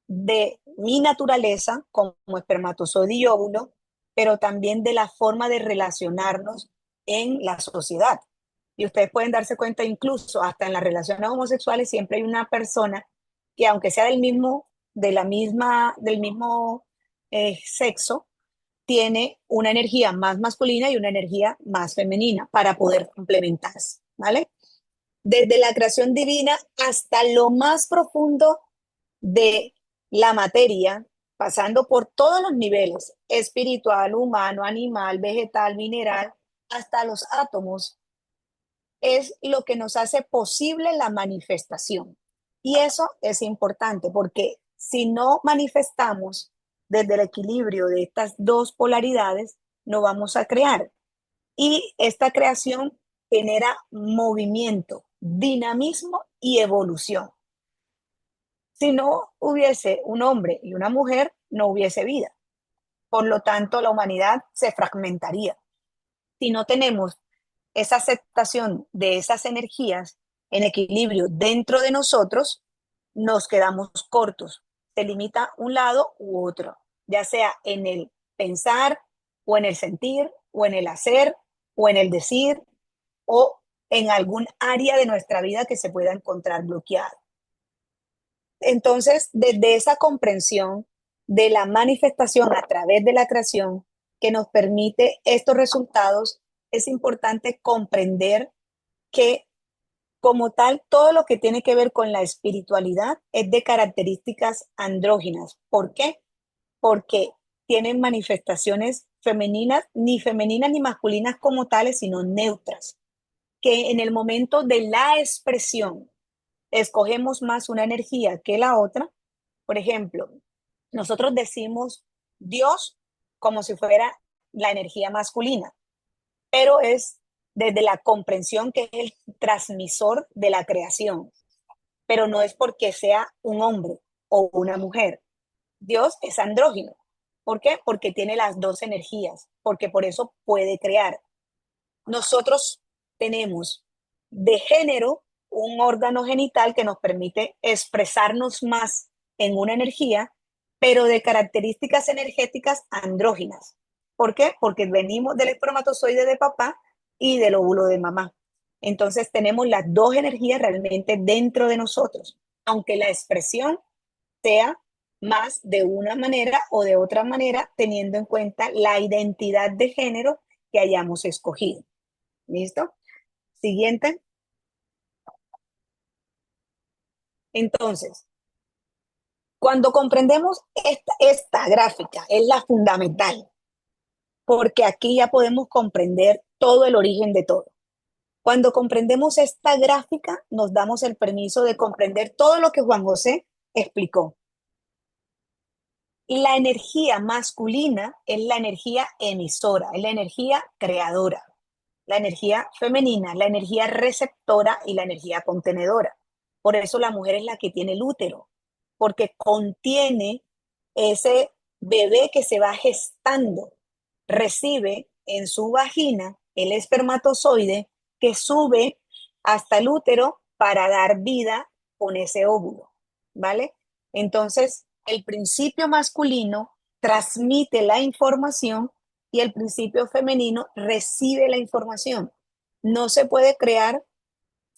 De mi naturaleza como espermatozoide y óvulo, pero también de la forma de relacionarnos en la sociedad. Y ustedes pueden darse cuenta incluso hasta en las relaciones homosexuales siempre hay una persona que aunque sea del mismo sexo, tiene una energía más masculina y una energía más femenina para poder complementarse, ¿vale? Desde la creación divina hasta lo más profundo de la materia, pasando por todos los niveles, espiritual, humano, animal, vegetal, mineral, hasta los átomos, es lo que nos hace posible la manifestación. Y eso es importante porque si no manifestamos desde el equilibrio de estas dos polaridades, no vamos a crear. Y esta creación genera movimiento, dinamismo y evolución. Si no hubiese un hombre y una mujer, no hubiese vida. Por lo tanto, la humanidad se fragmentaría. Si no tenemos esa aceptación de esas energías en equilibrio dentro de nosotros, nos quedamos cortos. Se limita un lado u otro, ya sea en el pensar o en el sentir o en el hacer o en el decir o en algún área de nuestra vida que se pueda encontrar bloqueada. Entonces, desde esa comprensión de la manifestación a través de la creación que nos permite estos resultados, es importante comprender que como tal, todo lo que tiene que ver con la espiritualidad es de características andróginas. ¿Por qué? Porque tienen manifestaciones femeninas ni masculinas como tales, sino neutras, que en el momento de la expresión escogemos más una energía que la otra. Por ejemplo, nosotros decimos Dios como si fuera la energía masculina, pero es desde la comprensión que es el transmisor de la creación, pero no es porque sea un hombre o una mujer. Dios es andrógino. ¿Por qué? Porque tiene las dos energías, porque por eso puede crear. Nosotros tenemos de género un órgano genital que nos permite expresarnos más en una energía, pero de características energéticas andróginas. ¿Por qué? Porque venimos del espermatozoide de papá y del óvulo de mamá. Entonces tenemos las dos energías realmente dentro de nosotros, aunque la expresión sea más de una manera o de otra manera, teniendo en cuenta la identidad de género que hayamos escogido. ¿Listo? Siguiente. Entonces, cuando comprendemos esta gráfica, es la fundamental, porque aquí ya podemos comprender todo el origen de todo. Cuando comprendemos esta gráfica, nos damos el permiso de comprender todo lo que Juan José explicó. La energía masculina es la energía emisora, es la energía creadora. La energía femenina, la energía receptora y la energía contenedora. Por eso la mujer es la que tiene el útero, porque contiene ese bebé que se va gestando, recibe en su vagina el espermatozoide que sube hasta el útero para dar vida con ese óvulo, ¿vale? Entonces, el principio masculino transmite la información y el principio femenino recibe la información. No se puede crear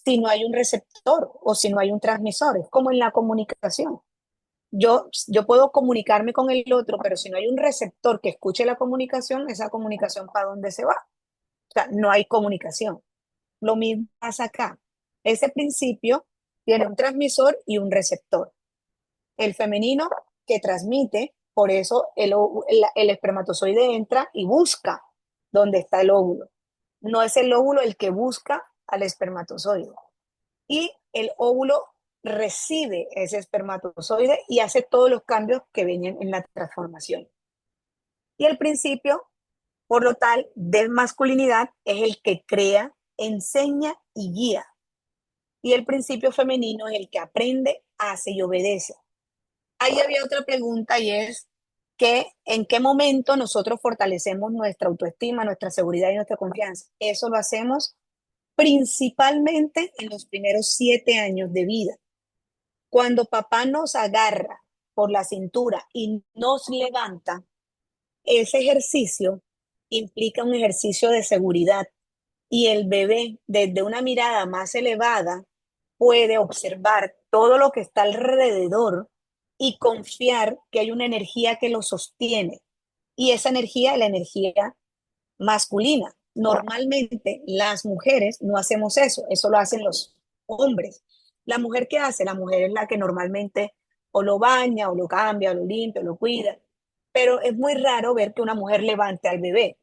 si no hay un receptor o si no hay un transmisor. Es como en la comunicación. Yo puedo comunicarme con el otro, pero si no hay un receptor que escuche la comunicación, esa comunicación ¿para dónde se va? O sea, no hay comunicación. Lo mismo pasa acá. Ese principio tiene un transmisor y un receptor. El femenino que transmite, por eso el espermatozoide entra y busca dónde está el óvulo. No es el óvulo el que busca al espermatozoide. Y el óvulo recibe ese espermatozoide y hace todos los cambios que vienen en la transformación. Y el principio, por lo tal, de masculinidad es el que crea, enseña y guía. Y el principio femenino es el que aprende, hace y obedece. Ahí había otra pregunta y es que en qué momento nosotros fortalecemos nuestra autoestima, nuestra seguridad y nuestra confianza. Eso lo hacemos principalmente en los primeros 7 años de vida. Cuando papá nos agarra por la cintura y nos levanta, ese ejercicio implica un ejercicio de seguridad y el bebé desde una mirada más elevada puede observar todo lo que está alrededor y confiar que hay una energía que lo sostiene. Y esa energía es la energía masculina. Normalmente las mujeres no hacemos eso, eso lo hacen los hombres. La mujer, ¿qué hace? La mujer es la que normalmente o lo baña, o lo cambia, o lo limpia, o lo cuida. Pero es muy raro ver que una mujer levante al bebé.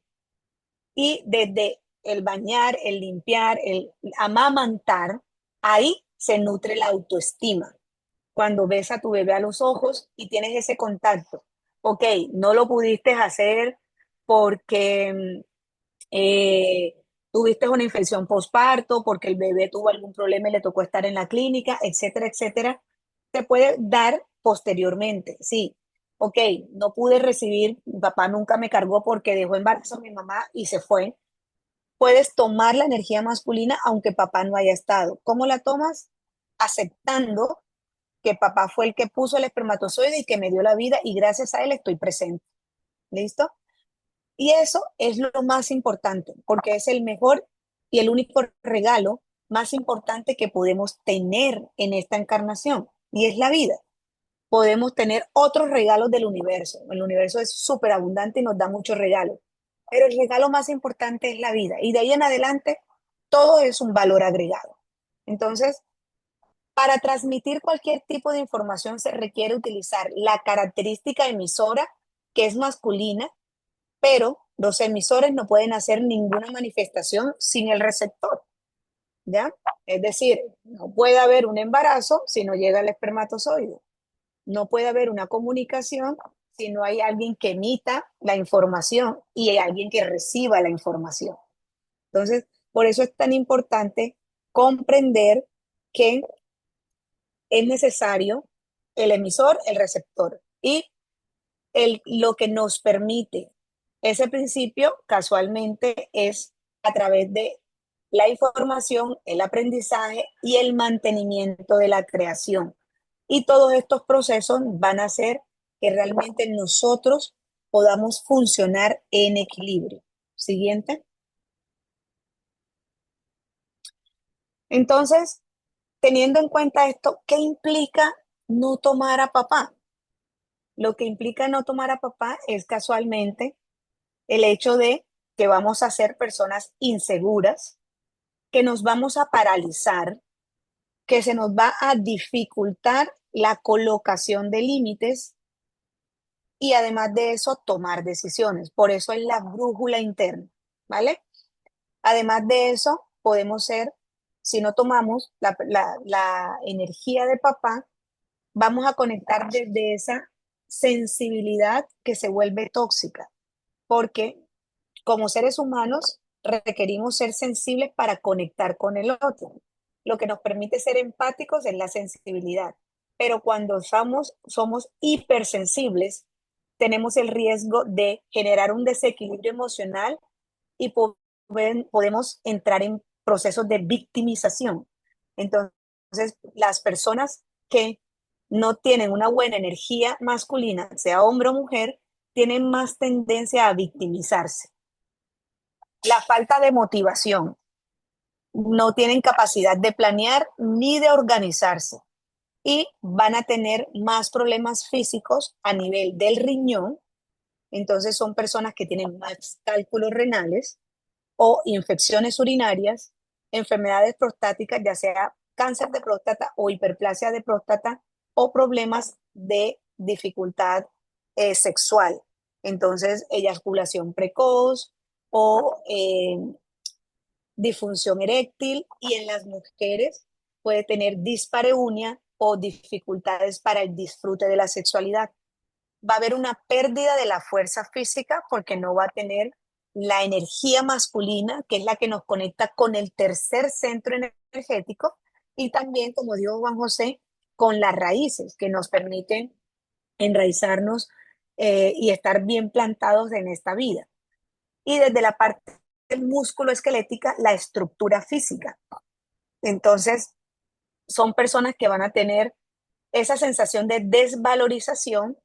Y desde el bañar, el limpiar, el amamantar, ahí se nutre la autoestima. Cuando ves a tu bebé a los ojos y tienes ese contacto. Ok, no lo pudiste hacer porque eh, tuviste una infección postparto, porque el bebé tuvo algún problema y le tocó estar en la clínica, etcétera, etcétera, te puede dar posteriormente. Sí, ok, no pude recibir, mi papá nunca me cargó porque dejó embarazo a mi mamá y se fue. Puedes tomar la energía masculina aunque papá no haya estado. ¿Cómo la tomas? Aceptando que papá fue el que puso el espermatozoide y que me dio la vida y gracias a él estoy presente. ¿Listo? Y eso es lo más importante, porque es el mejor y el único regalo más importante que podemos tener en esta encarnación, y es la vida. Podemos tener otros regalos del universo. El universo es súper abundante y nos da muchos regalos, pero el regalo más importante es la vida, y de ahí en adelante todo es un valor agregado. Entonces, para transmitir cualquier tipo de información se requiere utilizar la característica emisora, que es masculina, pero los emisores no pueden hacer ninguna manifestación sin el receptor, ¿ya? Es decir, no puede haber un embarazo si no llega el espermatozoide, no puede haber una comunicación si no hay alguien que emita la información y hay alguien que reciba la información. Entonces, por eso es tan importante comprender que es necesario el emisor, el receptor y lo que nos permite ese principio casualmente es a través de la información, el aprendizaje y el mantenimiento de la creación. Y todos estos procesos van a hacer que realmente nosotros podamos funcionar en equilibrio. Siguiente. Entonces, teniendo en cuenta esto, ¿qué implica no tomar a papá? Lo que implica no tomar a papá es casualmente el hecho de que vamos a ser personas inseguras, que nos vamos a paralizar, que se nos va a dificultar la colocación de límites y además de eso tomar decisiones. Por eso es la brújula interna, ¿vale? Además de eso, podemos ser, si no tomamos la energía de papá, vamos a conectar desde esa sensibilidad que se vuelve tóxica, porque como seres humanos requerimos ser sensibles para conectar con el otro. Lo que nos permite ser empáticos es la sensibilidad. Pero cuando somos hipersensibles, tenemos el riesgo de generar un desequilibrio emocional y podemos entrar en procesos de victimización. Entonces, las personas que no tienen una buena energía masculina, sea hombre o mujer, tienen más tendencia a victimizarse. La falta de motivación, no tienen capacidad de planear ni de organizarse y van a tener más problemas físicos a nivel del riñón. Entonces son personas que tienen más cálculos renales o infecciones urinarias, enfermedades prostáticas, ya sea cáncer de próstata o hiperplasia de próstata o problemas de dificultad sexual. Entonces, eyaculación precoz o disfunción eréctil, y en las mujeres puede tener dispareunia o dificultades para el disfrute de la sexualidad. va a haber una pérdida de la fuerza física porque no va a tener la energía masculina, que es la que nos conecta con el tercer centro energético, y también, como dijo Juan José, con las raíces que nos permiten enraizarnos y estar bien plantados en esta vida. Y desde la parte del músculo esquelética, la estructura física. Entonces, son personas que van a tener esa sensación de desvalorización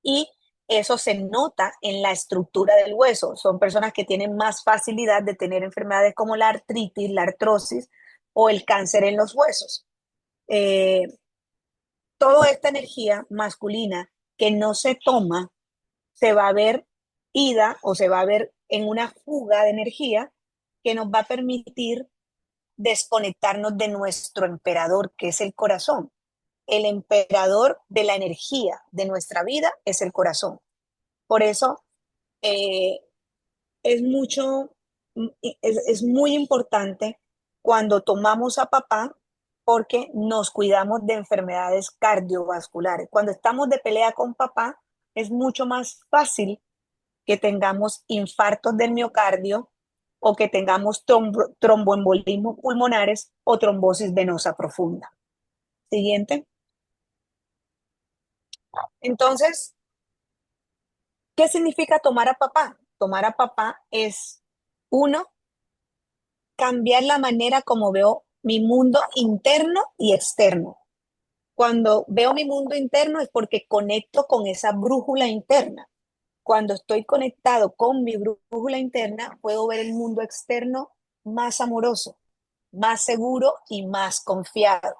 y eso se nota en la estructura del hueso. Son personas que tienen más facilidad de tener enfermedades como la artritis, la artrosis o el cáncer en los huesos. Eh, Toda esta energía masculina que no se toma se va a ver ida o se va a ver en una fuga de energía que nos va a permitir desconectarnos de nuestro emperador, que es el corazón. El emperador de la energía de nuestra vida es el corazón. Por eso eh, es mucho, es muy importante cuando tomamos a papá porque nos cuidamos de enfermedades cardiovasculares. Cuando estamos de pelea con papá, es mucho más fácil que tengamos infartos del miocardio o que tengamos tromboembolismos pulmonares o trombosis venosa profunda. Siguiente. Entonces, ¿qué significa tomar a papá? Tomar a papá es, uno, cambiar la manera como veo mi mundo interno y externo. Cuando veo mi mundo interno es porque conecto con esa brújula interna. Cuando estoy conectado con mi brújula interna, puedo ver el mundo externo más amoroso, más seguro y más confiado.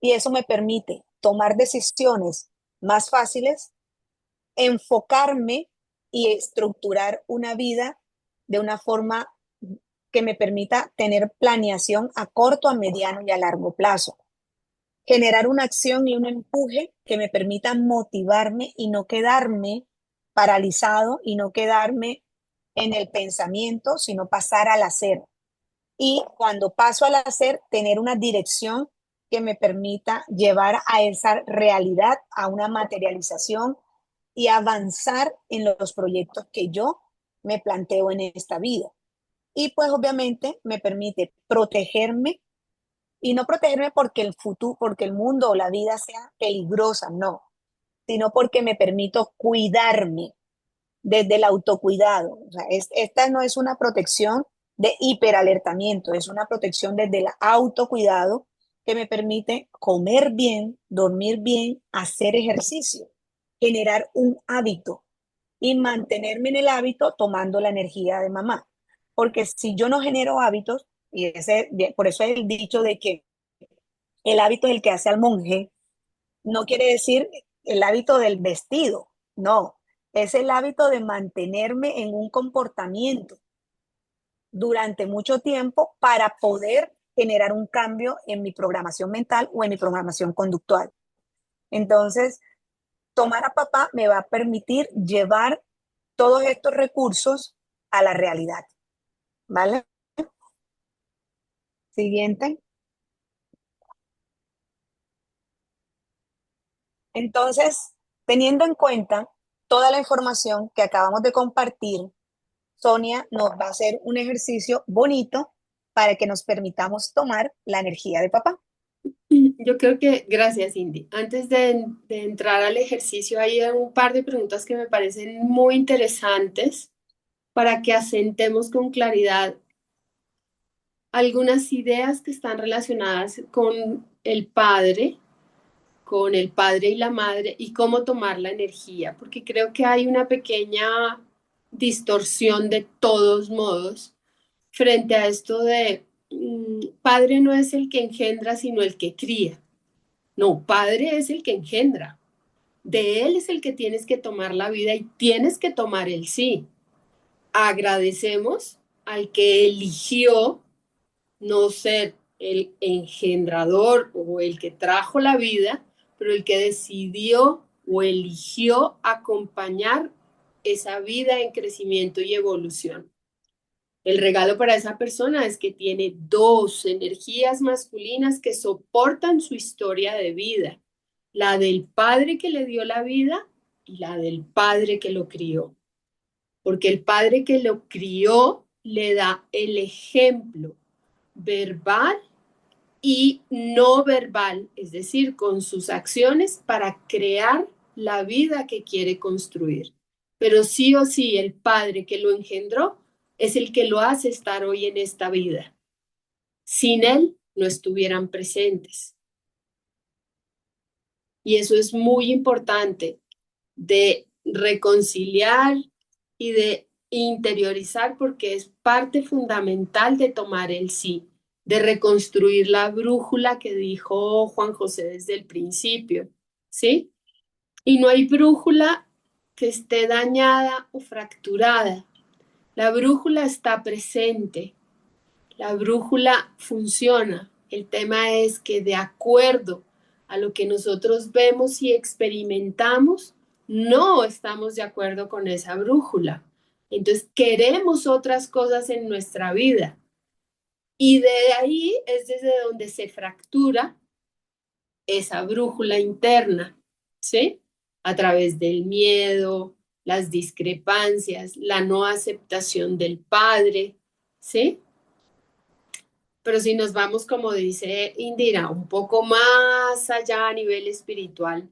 Y eso me permite tomar decisiones más fáciles, enfocarme y estructurar una vida de una forma que me permita tener planeación a corto, a mediano y a largo plazo. Generar una acción y un empuje que me permita motivarme y no quedarme paralizado y no quedarme en el pensamiento, sino pasar al hacer. Y cuando paso al hacer, tener una dirección que me permita llevar a esa realidad, a una materialización y avanzar en los proyectos que yo me planteo en esta vida. Y pues obviamente me permite protegerme y no protegerme porque el futuro, porque el mundo o la vida sea peligrosa, no, sino porque me permito cuidarme desde el autocuidado. O sea, esta no es una protección de hiperalertamiento, es una protección desde el autocuidado que me permite comer bien, dormir bien, hacer ejercicio, generar un hábito y mantenerme en el hábito tomando la energía de mamá. Porque si yo no genero hábitos, y por eso es el dicho de que el hábito es el que hace al monje, no quiere decir el hábito del vestido, no, es el hábito de mantenerme en un comportamiento durante mucho tiempo para poder generar un cambio en mi programación mental o en mi programación conductual. Entonces, tomar a papá me va a permitir llevar todos estos recursos a la realidad, ¿vale? Siguiente. Entonces, teniendo en cuenta toda la información que acabamos de compartir, Sonia nos va a hacer un ejercicio bonito para que nos permitamos tomar la energía de papá. Yo creo que, gracias, Cindy. Antes de entrar al ejercicio, hay un par de preguntas que me parecen muy interesantes para que asentemos con claridad algunas ideas que están relacionadas con el padre y la madre y cómo tomar la energía, porque creo que hay una pequeña distorsión de todos modos frente a esto de padre no es el que engendra, sino el que cría. No, padre es el que engendra. De él es el que tienes que tomar la vida y tienes que tomar el sí. Agradecemos al que eligió no ser el engendrador o el que trajo la vida, pero el que decidió o eligió acompañar esa vida en crecimiento y evolución. El regalo para esa persona es que tiene dos energías masculinas que soportan su historia de vida. La del padre que le dio la vida y la del padre que lo crió, porque el padre que lo crió le da el ejemplo verbal y no verbal, es decir, con sus acciones para crear la vida que quiere construir. Pero sí o sí, el padre que lo engendró es el que lo hace estar hoy en esta vida. Sin él no estuvieran presentes. Y eso es muy importante de reconciliar y de interiorizar porque es parte fundamental de tomar el sí, de reconstruir la brújula que dijo Juan José desde el principio, ¿sí? Y no hay brújula que esté dañada o fracturada. La brújula está presente, la brújula funciona. El tema es que de acuerdo a lo que nosotros vemos y experimentamos, no estamos de acuerdo con esa brújula. Entonces queremos otras cosas en nuestra vida. Y de ahí es desde donde se fractura esa brújula interna, ¿sí? A través del miedo, las discrepancias, la no aceptación del padre, ¿sí? Pero si nos vamos, como dice Indira, un poco más allá a nivel espiritual,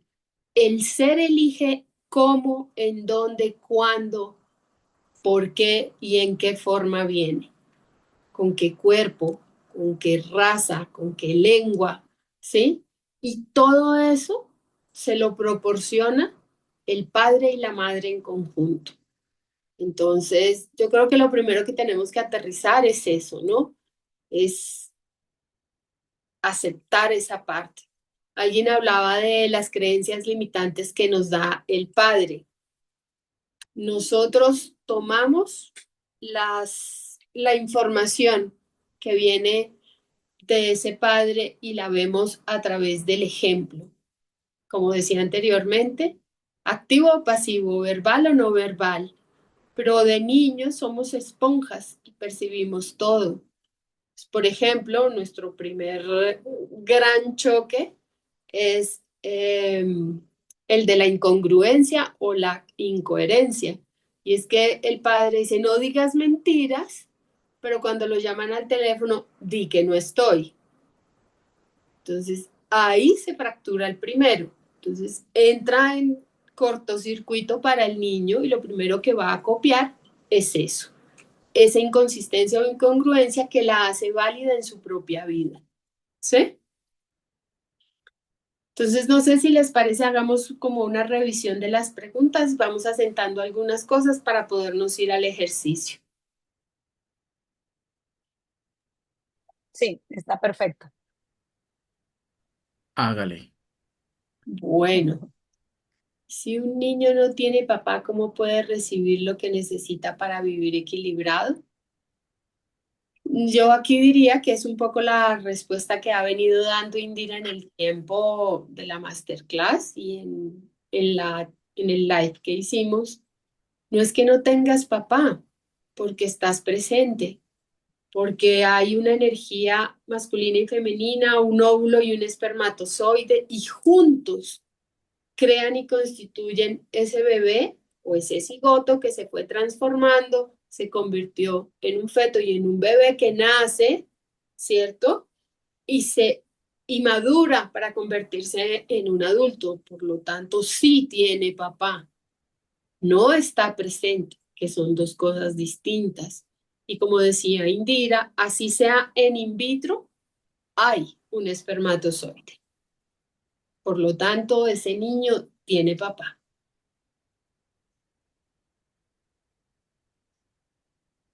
el ser elige cómo, en dónde, cuándo, por qué y en qué forma viene, con qué cuerpo, con qué raza, con qué lengua, ¿sí? Y todo eso se lo proporciona el padre y la madre en conjunto. Entonces, yo creo que lo primero que tenemos que aterrizar es eso, ¿no? Es aceptar esa parte. Alguien hablaba de las creencias limitantes que nos da el padre. Nosotros tomamos la información que viene de ese padre y la vemos a través del ejemplo. Como decía anteriormente, activo o pasivo, verbal o no verbal. Pero de niños somos esponjas y percibimos todo. Por ejemplo, nuestro primer gran choque es el de la incongruencia o la incoherencia. Y es que el padre dice, no digas mentiras, pero cuando lo llaman al teléfono, di que no estoy. Entonces, ahí se fractura el primero. Entonces, entra en cortocircuito para el niño y lo primero que va a copiar es eso, esa inconsistencia o incongruencia que la hace válida en su propia vida. ¿Sí? Entonces, no sé si les parece, hagamos como una revisión de las preguntas, vamos asentando algunas cosas para podernos ir al ejercicio. Sí, está perfecto. Hágale. Bueno, si un niño no tiene papá, ¿cómo puede recibir lo que necesita para vivir equilibrado? Yo aquí diría que es un poco la respuesta que ha venido dando Indira en el tiempo de la masterclass y en el live que hicimos. No es que no tengas papá, porque estás presente, porque hay una energía masculina y femenina, un óvulo y un espermatozoide, y juntos crean y constituyen ese bebé o ese cigoto que se fue transformando, se convirtió en un feto y en un bebé que nace, ¿cierto? Y se y madura para convertirse en un adulto. Por lo tanto, sí tiene papá, no está presente, que son dos cosas distintas. Y como decía Indira, así sea en in vitro, hay un espermatozoide. Por lo tanto, ese niño tiene papá.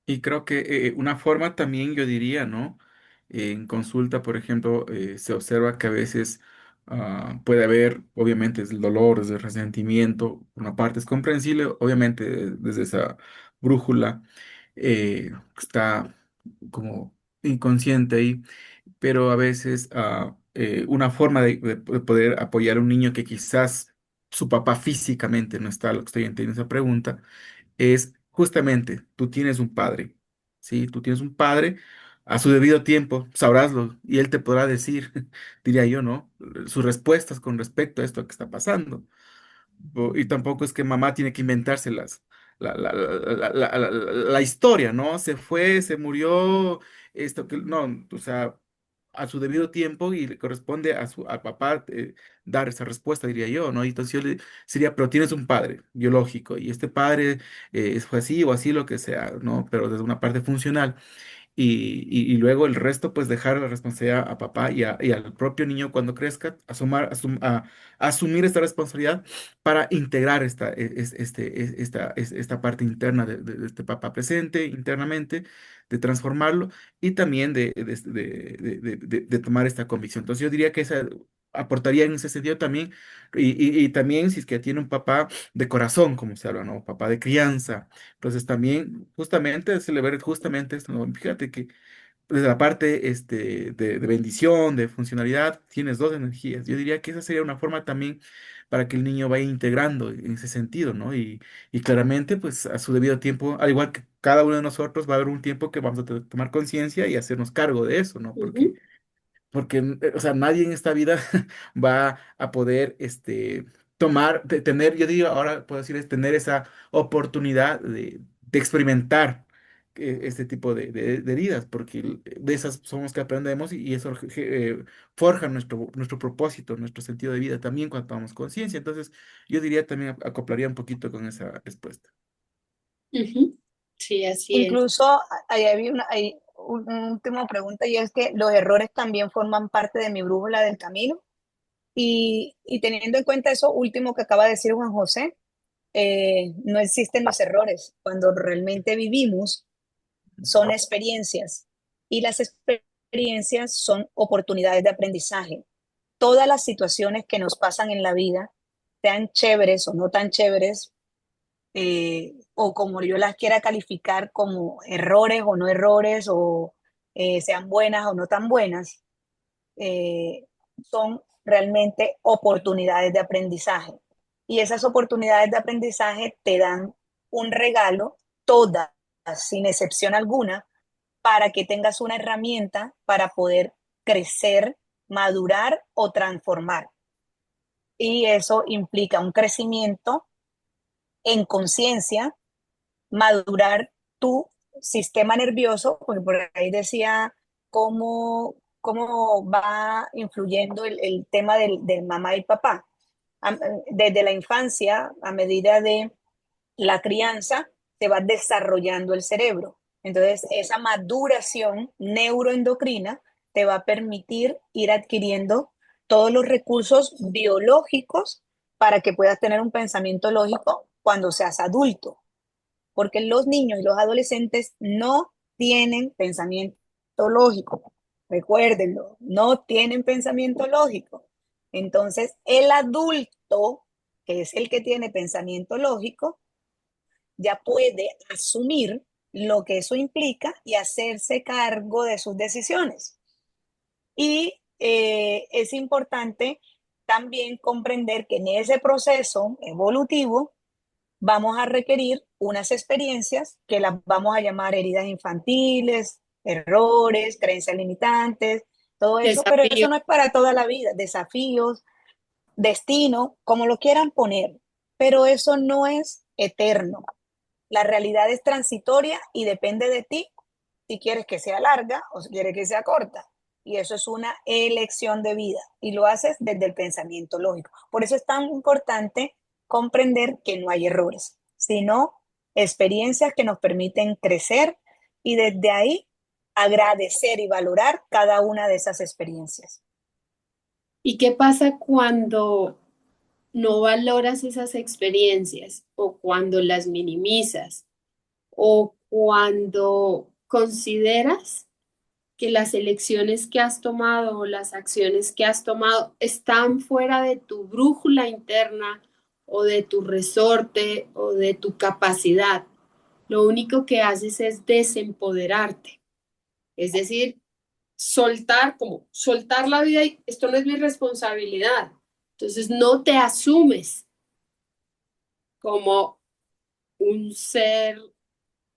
Y creo que una forma también, yo diría, ¿no? En consulta, por ejemplo, se observa que a veces puede haber, obviamente, es el dolor, es el resentimiento, por una parte es comprensible, obviamente, desde esa brújula está como inconsciente ahí, pero a veces una forma de poder apoyar a un niño que quizás su papá físicamente no está, lo que estoy entendiendo esa pregunta es justamente, tú tienes un padre, ¿sí? Tú tienes un padre, a su debido tiempo sabráslo y él te podrá decir, diría yo, ¿no? Sus respuestas con respecto a esto que está pasando. Y tampoco es que mamá tiene que inventárselas. La historia, ¿no? Se fue, se murió, esto que no, o sea, a su debido tiempo y le corresponde a papá dar esa respuesta, diría yo, ¿no? Y entonces yo le sería, pero tienes un padre biológico y este padre fue así o así lo que sea, ¿no? Pero desde una parte funcional y luego el resto, pues dejar la responsabilidad a papá y al propio niño cuando crezca, asumir esta responsabilidad para integrar esta parte interna de este papá presente internamente, de transformarlo y también de tomar esta convicción. Entonces yo diría que esa aportaría en ese sentido también, y también si es que tiene un papá de corazón, como se habla, ¿no? Papá de crianza entonces también, justamente, celebrar justamente esto, ¿no? Fíjate que desde la parte de bendición, de funcionalidad, tienes dos energías. Yo diría que esa sería una forma también para que el niño vaya integrando en ese sentido, ¿no? Y claramente, pues a su debido tiempo, al igual que cada uno de nosotros, va a haber un tiempo que vamos a tomar conciencia y hacernos cargo de eso, ¿no? Ujú, Porque, o sea, nadie en esta vida va a poder, tener, yo digo, ahora puedo decir, es tener esa oportunidad de experimentar este tipo de heridas, porque de esas somos que aprendemos y eso forja nuestro propósito, nuestro sentido de vida también cuando tomamos conciencia. Entonces, yo diría también acoplaría un poquito con esa respuesta. ujú. Sí, así es. Incluso ahí había una última pregunta y es que los errores también forman parte de mi brújula del camino. Y teniendo en cuenta eso último que acaba de decir Juan José, no existen los errores. Cuando realmente vivimos, son experiencias y las experiencias son oportunidades de aprendizaje. Todas las situaciones que nos pasan en la vida, sean chéveres o no tan chéveres, o como yo las quiera calificar como errores o no errores, o sean buenas o no tan buenas, eh, son realmente oportunidades de aprendizaje. Y esas oportunidades de aprendizaje te dan un regalo, todas, sin excepción alguna, para que tengas una herramienta para poder crecer, madurar o transformar. Y eso implica un crecimiento en conciencia, madurar tu sistema nervioso, porque por ahí decía cómo va influyendo el tema del mamá y papá. Desde la infancia, a medida de la crianza, se va desarrollando el cerebro. Entonces, esa maduración neuroendocrina te va a permitir ir adquiriendo todos los recursos biológicos para que puedas tener un pensamiento lógico cuando seas adulto, porque los niños y los adolescentes no tienen pensamiento lógico. Recuérdenlo, no tienen pensamiento lógico. Entonces, el adulto, que es el que tiene pensamiento lógico, ya puede asumir lo que eso implica y hacerse cargo de sus decisiones. Y es importante también comprender que en ese proceso evolutivo vamos a requerir unas experiencias que las vamos a llamar heridas infantiles, errores, creencias limitantes, todo eso, pero eso Desafío. no es para toda la vida, desafíos, destino, como lo quieran poner, pero eso no es eterno. La realidad es transitoria y depende de ti si quieres que sea larga o si quieres que sea corta. Y eso es una elección de vida y lo haces desde el pensamiento lógico. Por eso es tan importante comprender que no hay errores, sino experiencias que nos permiten crecer y desde ahí agradecer y valorar cada una de esas experiencias. ¿Y qué pasa cuando no valoras esas experiencias o cuando las minimizas o cuando consideras que las elecciones que has tomado o las acciones que has tomado están fuera de tu brújula interna o de tu resorte o de tu capacidad? Lo único que haces es desempoderarte, es decir, soltar, como soltar la vida y esto no es mi responsabilidad. Entonces no te asumes como un ser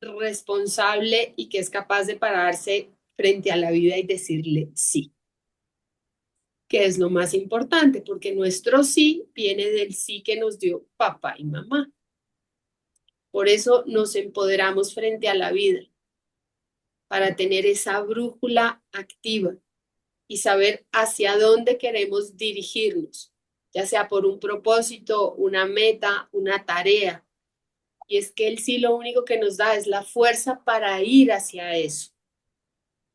responsable y que es capaz de pararse frente a la vida y decirle sí. que es lo más importante, porque nuestro sí viene del sí que nos dio papá y mamá. Por eso nos empoderamos frente a la vida, para tener esa brújula activa y saber hacia dónde queremos dirigirnos, ya sea por un propósito, una meta, una tarea. Y es que él sí lo único que nos da es la fuerza para ir hacia eso,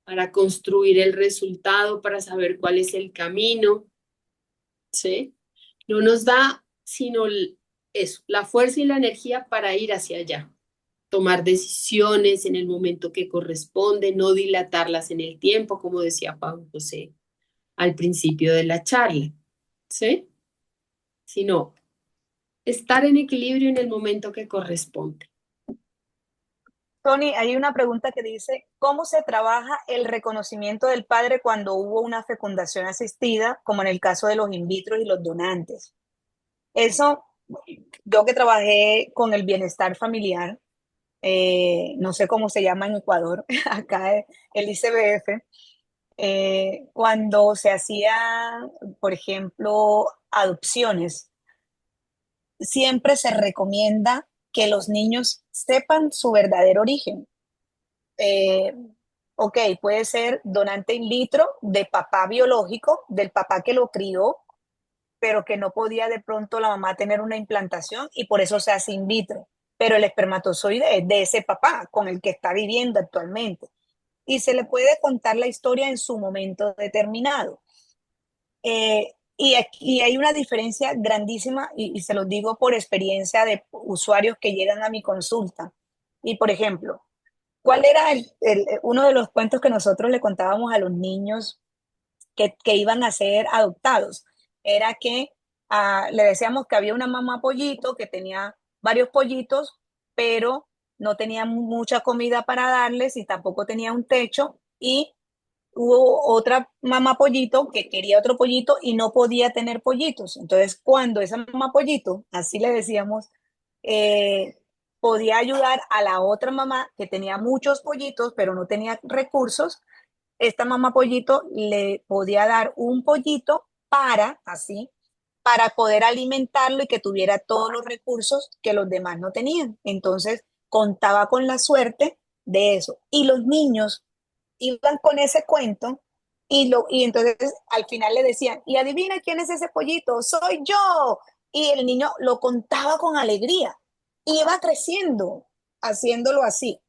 para construir el resultado, para saber cuál es el camino, ¿sí? No nos da sino eso, la fuerza y la energía para ir hacia allá, tomar decisiones en el momento que corresponde, no dilatarlas en el tiempo, como decía Pablo José al principio de la charla, ¿sí? Sino estar en equilibrio en el momento que corresponde. Tony, hay una pregunta que dice, ¿cómo se trabaja el reconocimiento del padre cuando hubo una fecundación asistida, como en el caso de los in vitro y los donantes? Eso, yo que trabajé con el bienestar familiar, no sé cómo se llama en Ecuador, acá el ICBF, cuando se hacía, por ejemplo, adopciones, siempre se recomienda que los niños sepan su verdadero origen. Eh, ok, puede ser donante in vitro de papá biológico, del papá que lo crió, pero que no podía de pronto la mamá tener una implantación y por eso se hace in vitro. Pero el espermatozoide es de ese papá con el que está viviendo actualmente. Y se le puede contar la historia en su momento determinado. Y hay una diferencia grandísima, y se los digo por experiencia de usuarios que llegan a mi consulta. Y por ejemplo, ¿cuál era uno de los cuentos que nosotros le contábamos a los niños que iban a ser adoptados? Era que le decíamos que había una mamá pollito que tenía varios pollitos, pero no tenía mucha comida para darles y tampoco tenía un techo, y hubo otra mamá pollito que quería otro pollito y no podía tener pollitos. Entonces, cuando esa mamá pollito, así le decíamos, eh, podía ayudar a la otra mamá que tenía muchos pollitos, pero no tenía recursos, esta mamá pollito le podía dar un pollito para poder alimentarlo y que tuviera todos los recursos que los demás no tenían. Entonces, contaba con la suerte de eso. Y los niños iban con ese cuento y entonces al final le decían, y adivina quién es ese pollito, soy yo. Y el niño lo contaba con alegría. Y iba creciendo haciéndolo así.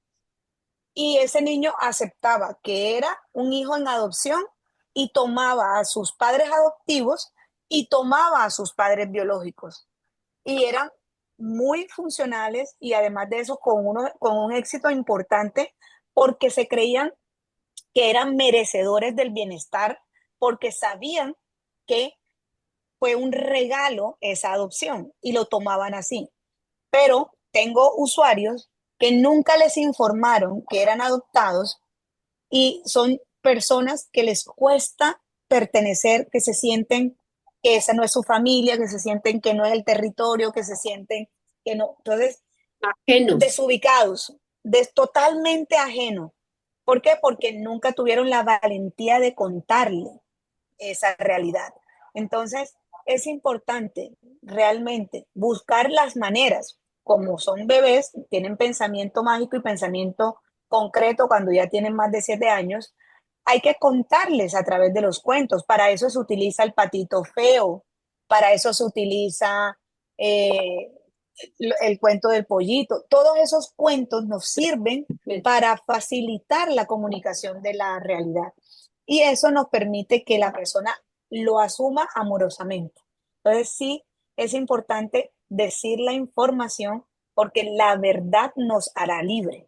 Y ese niño aceptaba que era un hijo en adopción y tomaba a sus padres adoptivos y tomaba a sus padres biológicos. Y eran muy funcionales y además de eso con un éxito importante porque se creían que eran merecedores del bienestar, porque sabían que fue un regalo esa adopción y lo tomaban así. Pero tengo usuarios que nunca les informaron que eran adoptados y son personas que les cuesta pertenecer, que se sienten que esa no es su familia, que se sienten que no es el territorio, que se sienten que no. Entonces, Ajenos. desubicados, totalmente ajenos. ¿Por qué? Porque nunca tuvieron la valentía de contarle esa realidad. Entonces, es importante realmente buscar las maneras, como son bebés, tienen pensamiento mágico y pensamiento concreto cuando ya tienen más de 7 años, hay que contarles a través de los cuentos. Para eso se utiliza el patito feo, para eso se utiliza eh, el cuento del pollito. Todos esos cuentos nos sirven para facilitar la comunicación de la realidad. Y eso nos permite que la persona lo asuma amorosamente. Entonces sí, es importante decir la información porque la verdad nos hará libre.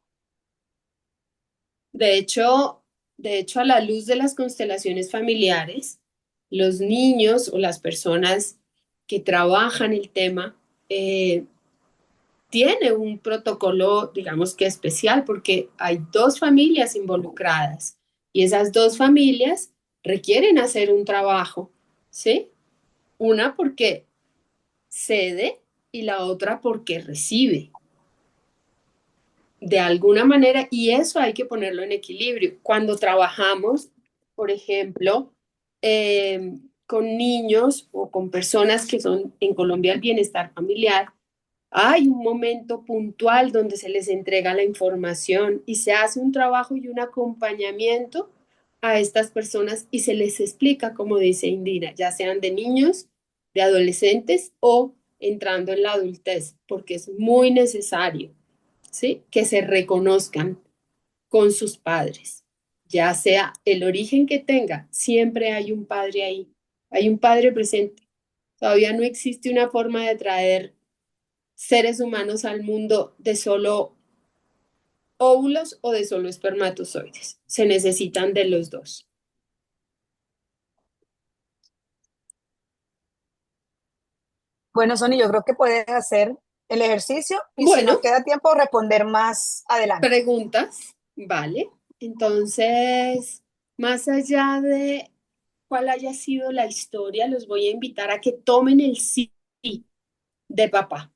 De hecho, de hecho, a la luz de las constelaciones familiares, los niños o las personas que trabajan el tema tiene un protocolo, digamos que especial, porque hay dos familias involucradas y esas dos familias requieren hacer un trabajo, ¿sí? Una porque cede y la otra porque recibe de alguna manera, y eso hay que ponerlo en equilibrio. Cuando trabajamos, por ejemplo, con niños o con personas que son en Colombia el bienestar familiar, hay un momento puntual donde se les entrega la información y se hace un trabajo y un acompañamiento a estas personas y se les explica, como dice Indira, ya sean de niños, de adolescentes o entrando en la adultez, porque es muy necesario, ¿sí? Que se reconozcan con sus padres, ya sea el origen que tenga, siempre hay un padre ahí, hay un padre presente. Todavía no existe una forma de traer seres humanos al mundo de solo óvulos o de solo espermatozoides. Se necesitan de los dos. Bueno, Sony, yo creo que puedes hacer el ejercicio y si nos Bueno, queda tiempo, responder más adelante. preguntas, ¿vale? Entonces, más allá de cuál haya sido la historia, los voy a invitar a que tomen el sí de papá.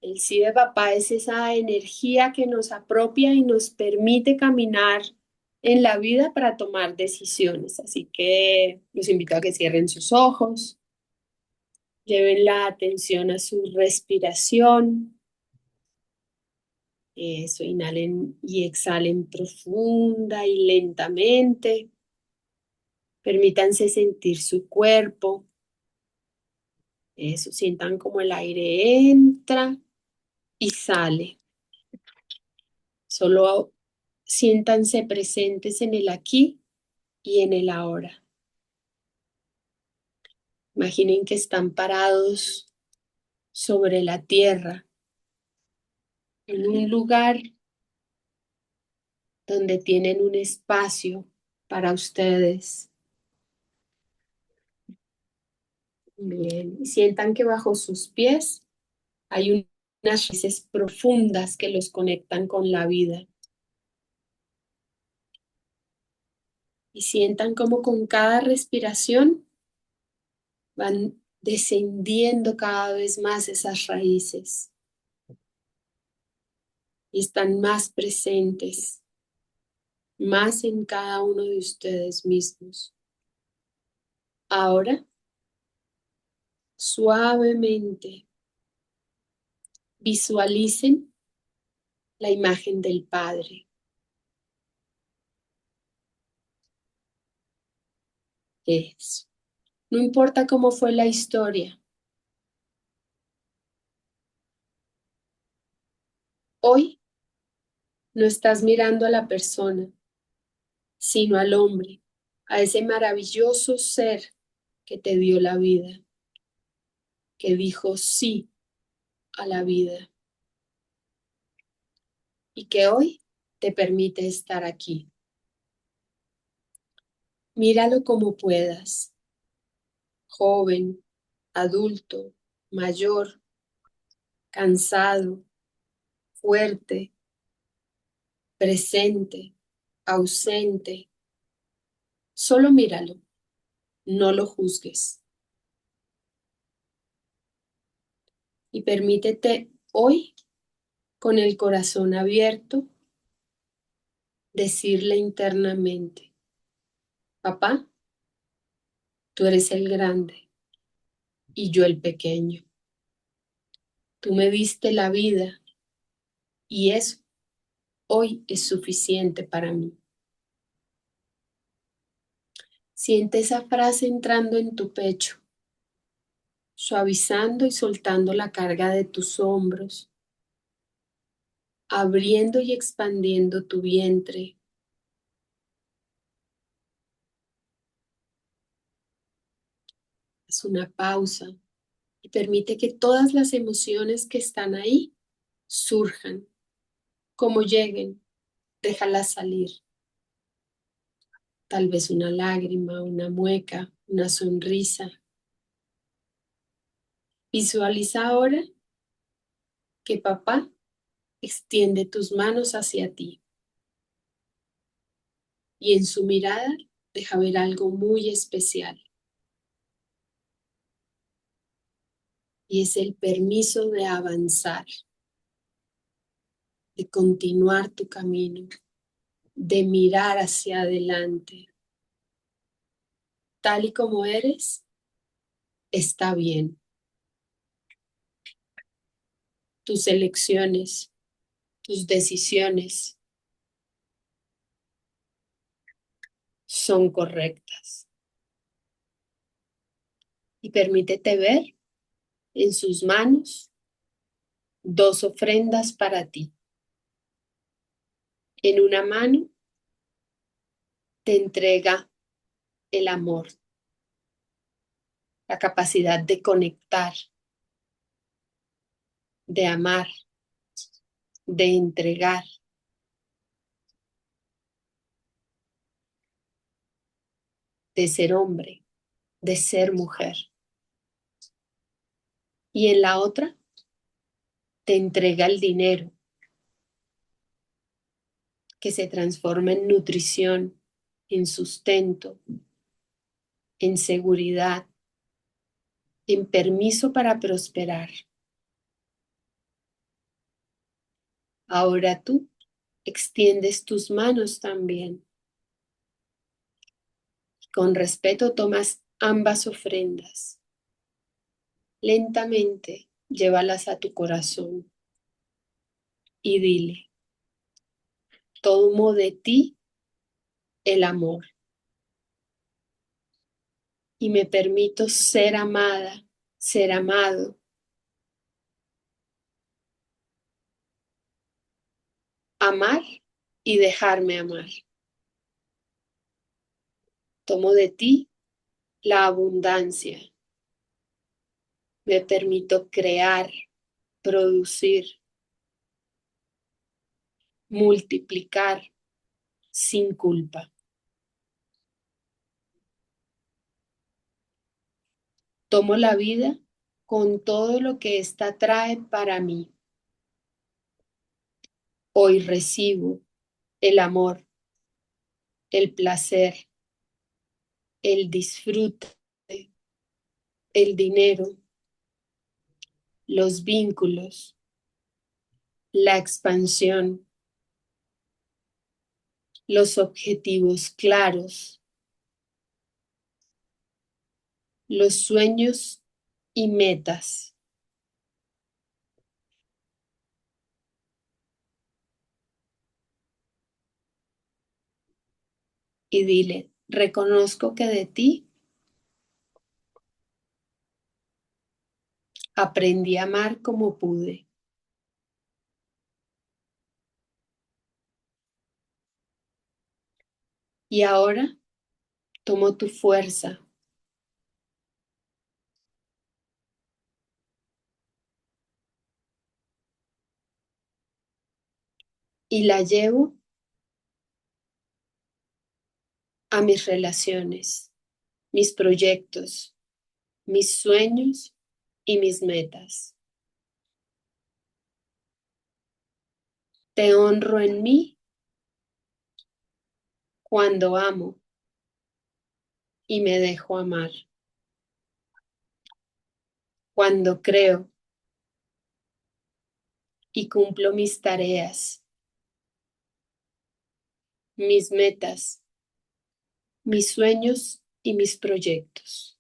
El sí de papá es esa energía que nos apropia y nos permite caminar en la vida para tomar decisiones. Así que los invito a que cierren sus ojos, lleven la atención a su respiración. Eso, inhalen y exhalen profunda y lentamente. Permítanse sentir su cuerpo. Eso, sientan como el aire entra y sale. Solo siéntanse presentes en el aquí y en el ahora. Imaginen que están parados sobre la tierra, en un lugar donde tienen un espacio para ustedes. Bien, y sientan que bajo sus pies hay unas raíces profundas que los conectan con la vida. Y sientan como con cada respiración van descendiendo cada vez más esas raíces y están más presentes, más en cada uno de ustedes mismos. Ahora, suavemente, visualicen la imagen del Padre. Eso. No importa cómo fue la historia. Hoy no estás mirando a la persona, sino al hombre, a ese maravilloso ser que te dio la vida, que dijo sí a la vida y que hoy te permite estar aquí. Míralo como puedas, joven, adulto, mayor, cansado, fuerte, presente, ausente. Solo míralo, no lo juzgues y permítete hoy, con el corazón abierto, decirle internamente, papá, tú eres el grande y yo el pequeño. Tú me diste la vida y eso hoy es suficiente para mí. Siente esa frase entrando en tu pecho, suavizando y soltando la carga de tus hombros, abriendo y expandiendo tu vientre. Haz una pausa y permite que todas las emociones que están ahí surjan, como lleguen, déjalas salir. Tal vez una lágrima, una mueca, una sonrisa. Visualiza ahora que papá extiende tus manos hacia ti y en su mirada deja ver algo muy especial. Y es el permiso de avanzar, de continuar tu camino, de mirar hacia adelante. tal y como eres, está bien. Tus elecciones, tus decisiones son correctas. Y permítete ver en sus manos dos ofrendas para ti. En una mano te entrega el amor, la capacidad de conectar, de amar, de entregar, de ser hombre, de ser mujer. Y en la otra te entrega el dinero que se transforma en nutrición, en sustento, en seguridad, en permiso para prosperar. Ahora tú extiendes tus manos también. Con respeto tomas ambas ofrendas. Lentamente llévalas a tu corazón y dile, tomo de ti el amor y me permito ser amada, ser amado, amar y dejarme amar. Tomo de ti la abundancia. Me permito crear, producir, multiplicar sin culpa. Tomo la vida con todo lo que ésta trae para mí. Hoy recibo el amor, el placer, el disfrute, el dinero, los vínculos, la expansión, los objetivos claros, los sueños y metas. Y dile, reconozco que de ti aprendí a amar como pude. Y ahora tomo tu fuerza y la llevo a mis relaciones, mis proyectos, mis sueños y mis metas. Te honro en mí cuando amo y me dejo amar, cuando creo y cumplo mis tareas, mis metas, mis sueños y mis proyectos.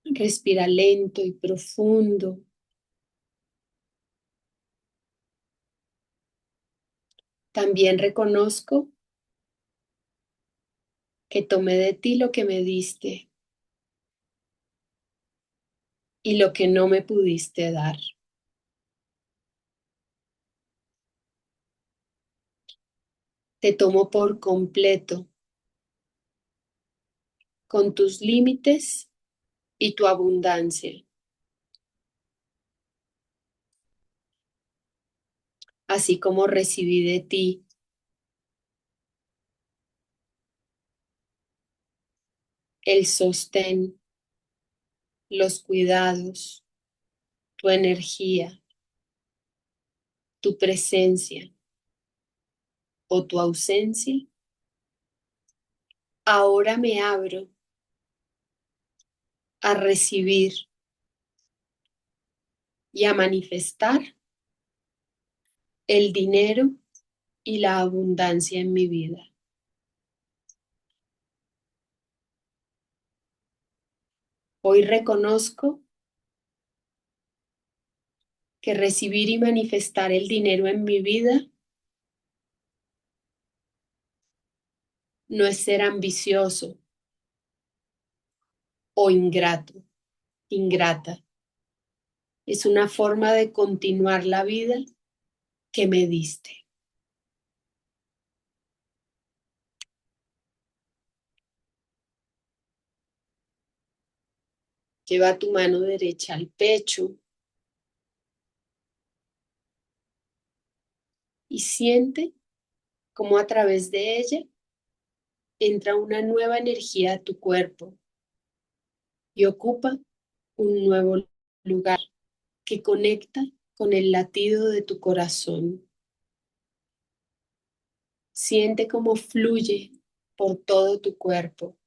Respira lento y profundo. También reconozco que tomé de ti lo que me diste y lo que no me pudiste dar. Te tomo por completo, con tus límites y tu abundancia, así como recibí de ti el sostén, los cuidados, tu energía, tu presencia o tu ausencia. Ahora me abro a recibir y a manifestar el dinero y la abundancia en mi vida. Hoy reconozco que recibir y manifestar el dinero en mi vida no es ser ambicioso o ingrata. Es una forma de continuar la vida que me diste. Lleva tu mano derecha al pecho y siente cómo a través de ella entra una nueva energía a tu cuerpo y ocupa un nuevo lugar que conecta con el latido de tu corazón. Siente cómo fluye por todo tu cuerpo,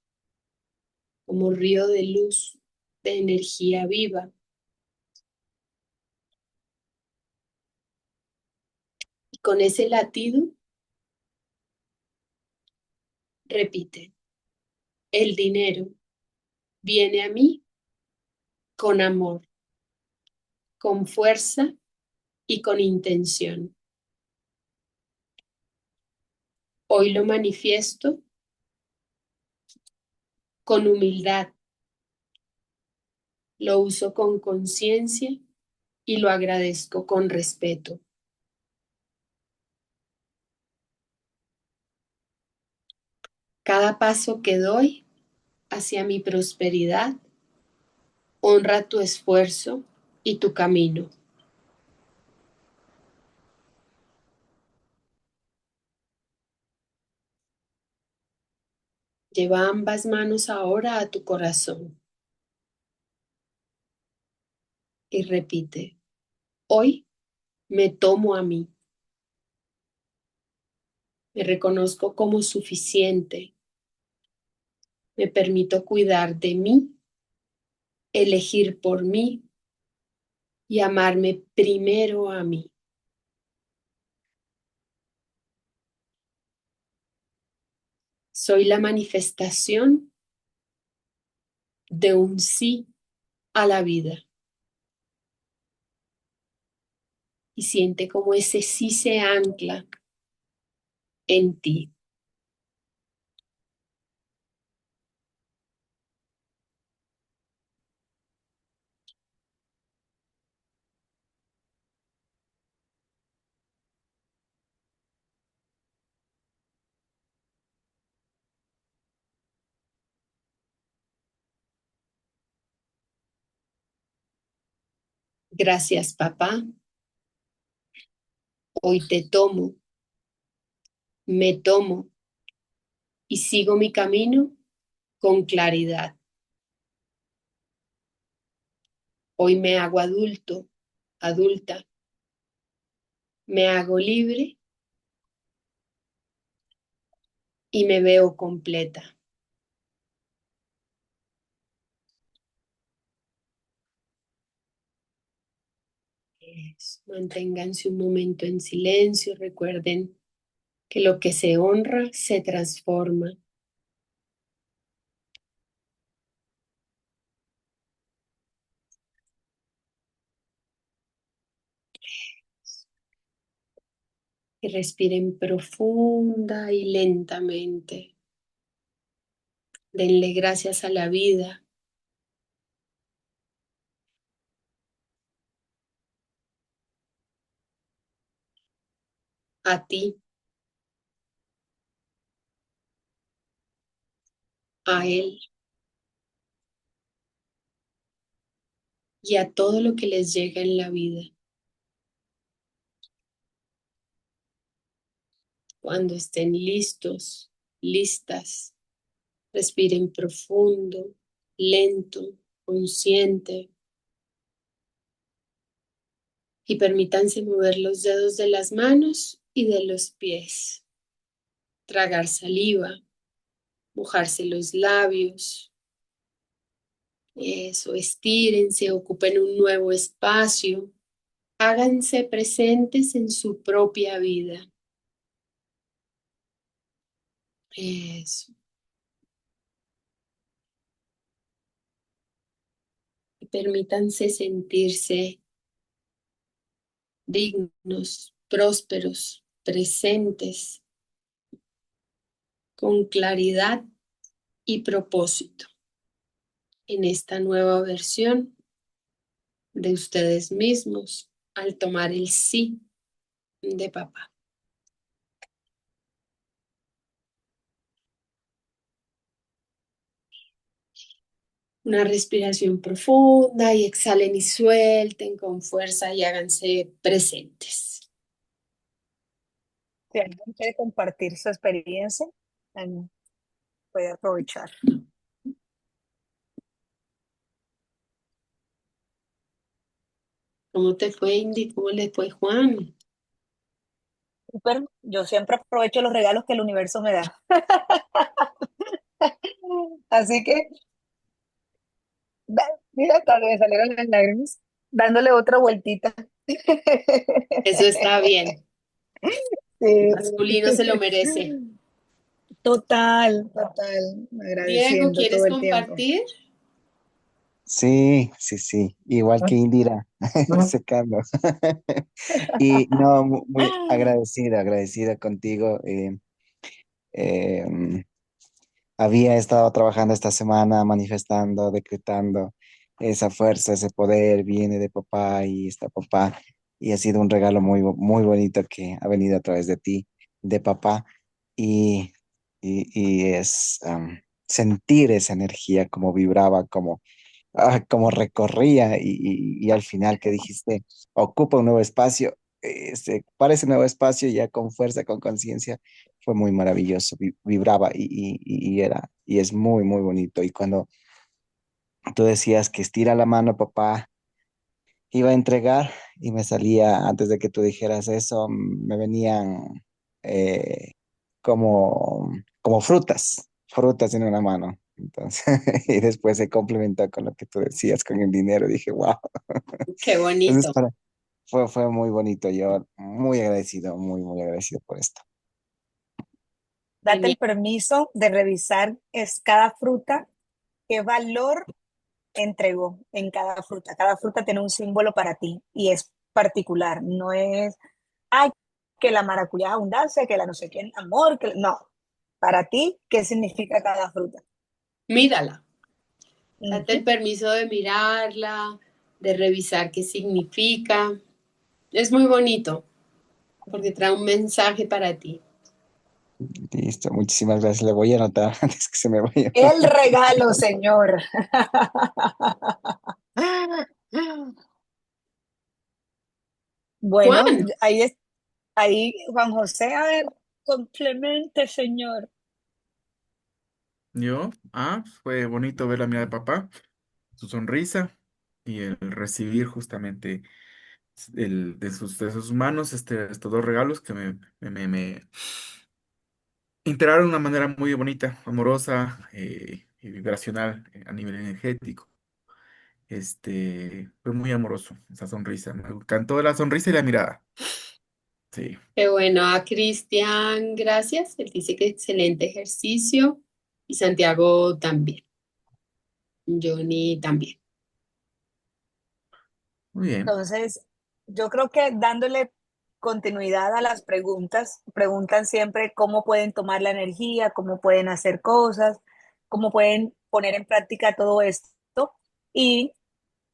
como río de luz, de energía viva. Y con ese latido, repite, el dinero viene a mí con amor, con fuerza y con intención. Hoy lo manifiesto con humildad, lo uso con conciencia y lo agradezco con respeto. Cada paso que doy hacia mi prosperidad honra tu esfuerzo y tu camino. Lleva ambas manos ahora a tu corazón y repite, hoy me tomo a mí, me reconozco como suficiente, me permito cuidar de mí, elegir por mí y amarme primero a mí. Soy la manifestación de un sí a la vida. Y siente como ese sí se ancla en ti. Gracias, papá. Hoy te tomo, me tomo y sigo mi camino con claridad. Hoy me hago adulto, adulta, me hago libre y me veo completa. Manténganse un momento en silencio. Recuerden que lo que se honra se transforma. Y respiren profunda y lentamente. Denle gracias a la vida, a ti, a él y a todo lo que les llega en la vida. Cuando estén listos, listas, respiren profundo, lento, consciente y permítanse mover los dedos de las manos y de los pies, tragar saliva, mojarse los labios. Eso, estírense, ocupen un nuevo espacio, háganse presentes en su propia vida. Eso. Y permítanse sentirse dignos, prósperos, presentes, con claridad y propósito en esta nueva versión de ustedes mismos al tomar el sí de papá. Una respiración profunda y exhalen y suelten con fuerza y háganse presentes. Si alguien quiere compartir su experiencia, em, puede aprovechar. ¿Cómo te fue, Indy? ¿Cómo le fue, Juan? Súper, yo siempre aprovecho los regalos que el universo me da. Así que, mira, hasta me salieron las lágrimas, dándole otra vueltita. Eso está bien. El Sí. masculino se lo merece. Total, total, Diego, agradeciendo todo ¿quieres el tiempo. compartir? Sí, sí, sí, igual que Indira, No. secando. Y no, muy agradecida contigo. Eh, Había estado trabajando esta semana, manifestando, decretando esa fuerza, ese poder, viene de papá y está papá. Y ha sido un regalo muy bonito que ha venido a través de ti, de papá. Y, y es sentir esa energía, como vibraba, como recorría y al final que dijiste, ocupa un nuevo espacio, para ese nuevo espacio ya con fuerza, con conciencia, fue muy maravilloso, vibraba y es muy bonito. Y cuando tú decías que estira la mano, papá, iba a entregar y me salía, antes de que tú dijeras eso, me venían eh, como frutas en una mano. Entonces, y después se complementó con lo que tú decías con el dinero. Dije, wow. Qué Entonces, bonito. fue muy bonito. Yo muy agradecido, muy agradecido por esto. Date Genial. el permiso de revisar cada fruta, qué valor entregó en cada fruta. Cada fruta tiene un símbolo para ti y es particular, no es, ay, que la maracuyá es abundancia, que la no sé qué, amor, que no. Para ti, ¿qué significa cada fruta? Mírala. Date el Ujú. permiso de mirarla, de revisar qué significa. Es muy bonito porque trae un mensaje para ti. Listo, muchísimas gracias. Le voy a anotar antes que se me vaya. El regalo, señor. Bueno, Juan, ahí Juan José, a ver, complemente, señor. Fue bonito ver la mirada de papá, su sonrisa y el recibir justamente de sus manos estos dos regalos que me integraron de una manera muy bonita, amorosa y vibracional a nivel energético. Fue muy amoroso esa sonrisa. Me encantó la sonrisa y la mirada. Sí, qué bueno. A Cristian, gracias. Él dice que excelente ejercicio. Y Santiago también. Johnny también. muy bien. Entonces, yo creo que dándole continuidad a las preguntas, preguntan siempre cómo pueden tomar la energía, cómo pueden hacer cosas, cómo pueden poner en práctica todo esto. Y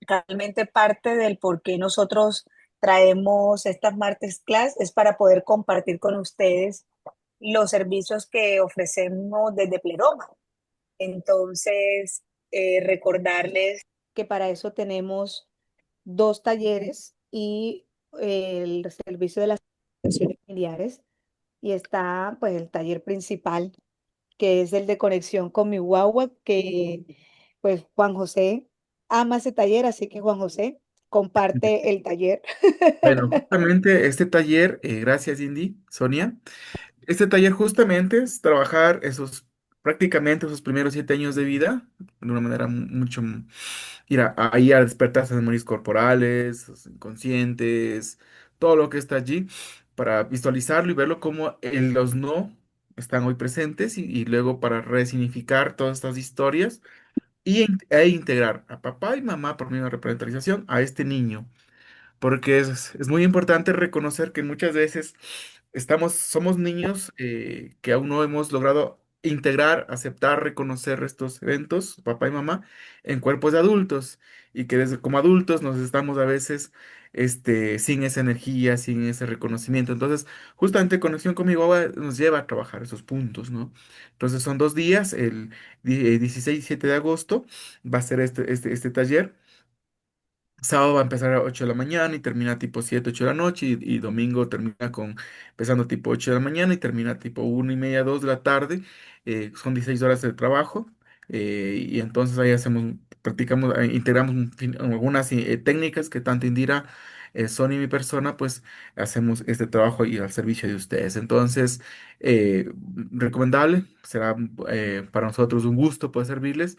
realmente parte del por qué nosotros traemos estas martes class es para poder compartir con ustedes los servicios que ofrecemos desde Pleroma. Entonces, recordarles que para eso tenemos dos talleres y el servicio de las relaciones familiares y está pues el taller principal que es el de conexión con mi guagua que pues Juan José ama ese taller, así que Juan José comparte el taller. Bueno, justamente este taller, gracias Indy, Sonia, este taller justamente es trabajar prácticamente esos primeros 7 años de vida de una manera mucho, ir ahí a despertar esas memorias corporales, los inconscientes, todo lo que está allí, para visualizarlo y verlo como en los no. están hoy presentes y luego para resignificar todas estas historias e integrar a papá y mamá por medio de representalización a este niño. Porque es muy importante reconocer que muchas veces somos niños que aún no hemos logrado integrar, aceptar, reconocer estos eventos, papá y mamá, en cuerpos de adultos. Y que desde como adultos nos estamos a veces sin esa energía, sin ese reconocimiento. Entonces, justamente Conexión Conmigo Agua nos lleva a trabajar esos puntos, ¿no? Entonces, son 2 días, el 16 y 17 de agosto va a ser este taller. Sábado va a empezar a 8 de la mañana y termina tipo 7 8 de la noche y domingo termina empezando tipo 8 de la mañana y termina tipo 1:30, 2 de la tarde. Son 16 horas de trabajo y entonces ahí practicamos, integramos algunas técnicas que tanto Indira, Sonia y mi persona, pues hacemos este trabajo ahí al servicio de ustedes. Entonces, recomendable, será para nosotros un gusto poder servirles.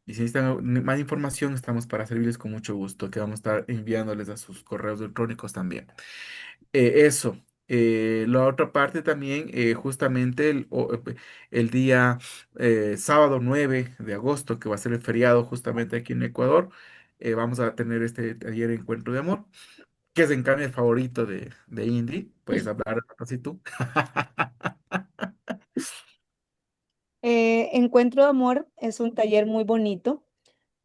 Y si necesitan más información, estamos para servirles con mucho gusto, que vamos a estar enviándoles a sus correos electrónicos también. Eso. La otra parte también, justamente el día sábado 9 de agosto, que va a ser el feriado justamente aquí en Ecuador, vamos a tener este taller Encuentro de Amor, que es en cambio el favorito de Indy. Puedes hablar así tú. Encuentro de Amor es un taller muy bonito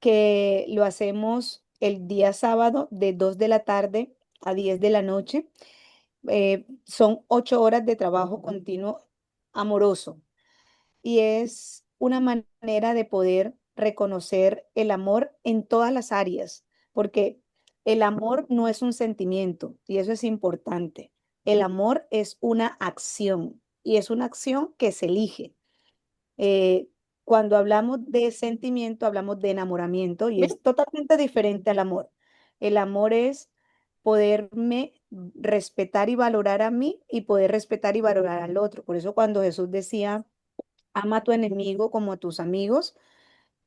que lo hacemos el día sábado de 2 de la tarde a 10 de la noche. Son 8 horas de trabajo continuo amoroso y es una manera de poder reconocer el amor en todas las áreas, porque el amor no es un sentimiento y eso es importante. El amor es una acción y es una acción que se elige. Eh, Cuando hablamos de sentimiento, hablamos de enamoramiento y es totalmente diferente al amor. El amor es poderme respetar y valorar a mí y poder respetar y valorar al otro. Por eso cuando Jesús decía, ama a tu enemigo como a tus amigos,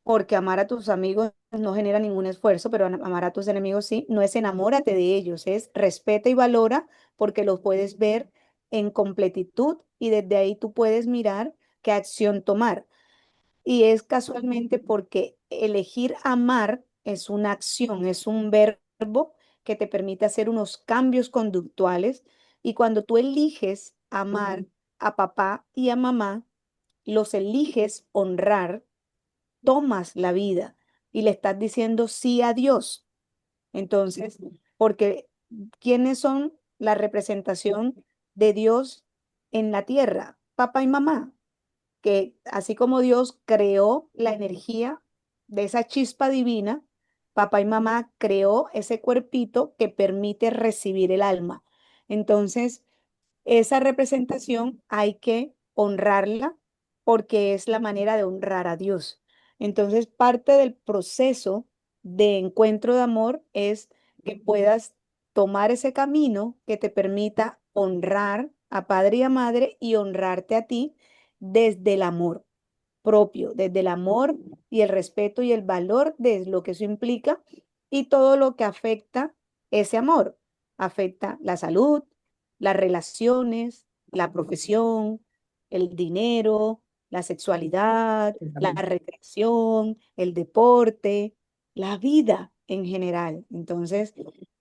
porque amar a tus amigos no genera ningún esfuerzo, pero amar a tus enemigos sí, no es enamórate de ellos, es respeta y valora porque los puedes ver en completitud y desde ahí tú puedes mirar qué acción tomar. Y es casualmente porque elegir amar es una acción, es un verbo que te permite hacer unos cambios conductuales. Y cuando tú eliges amar a papá y a mamá, los eliges honrar, tomas la vida y le estás diciendo sí a Dios. Entonces, porque ¿quiénes son la representación de Dios en la tierra? Papá y mamá, que así como Dios creó la energía de esa chispa divina, papá y mamá creó ese cuerpito que permite recibir el alma. Entonces, esa representación hay que honrarla porque es la manera de honrar a Dios. Entonces, parte del proceso de encuentro de amor es que puedas tomar ese camino que te permita honrar a padre y a madre y honrarte a ti desde el amor propio, desde el amor y el respeto y el valor de lo que eso implica y todo lo que afecta ese amor. Afecta la salud, las relaciones, la profesión, el dinero, la sexualidad, la recreación, el deporte, la vida en general. Entonces,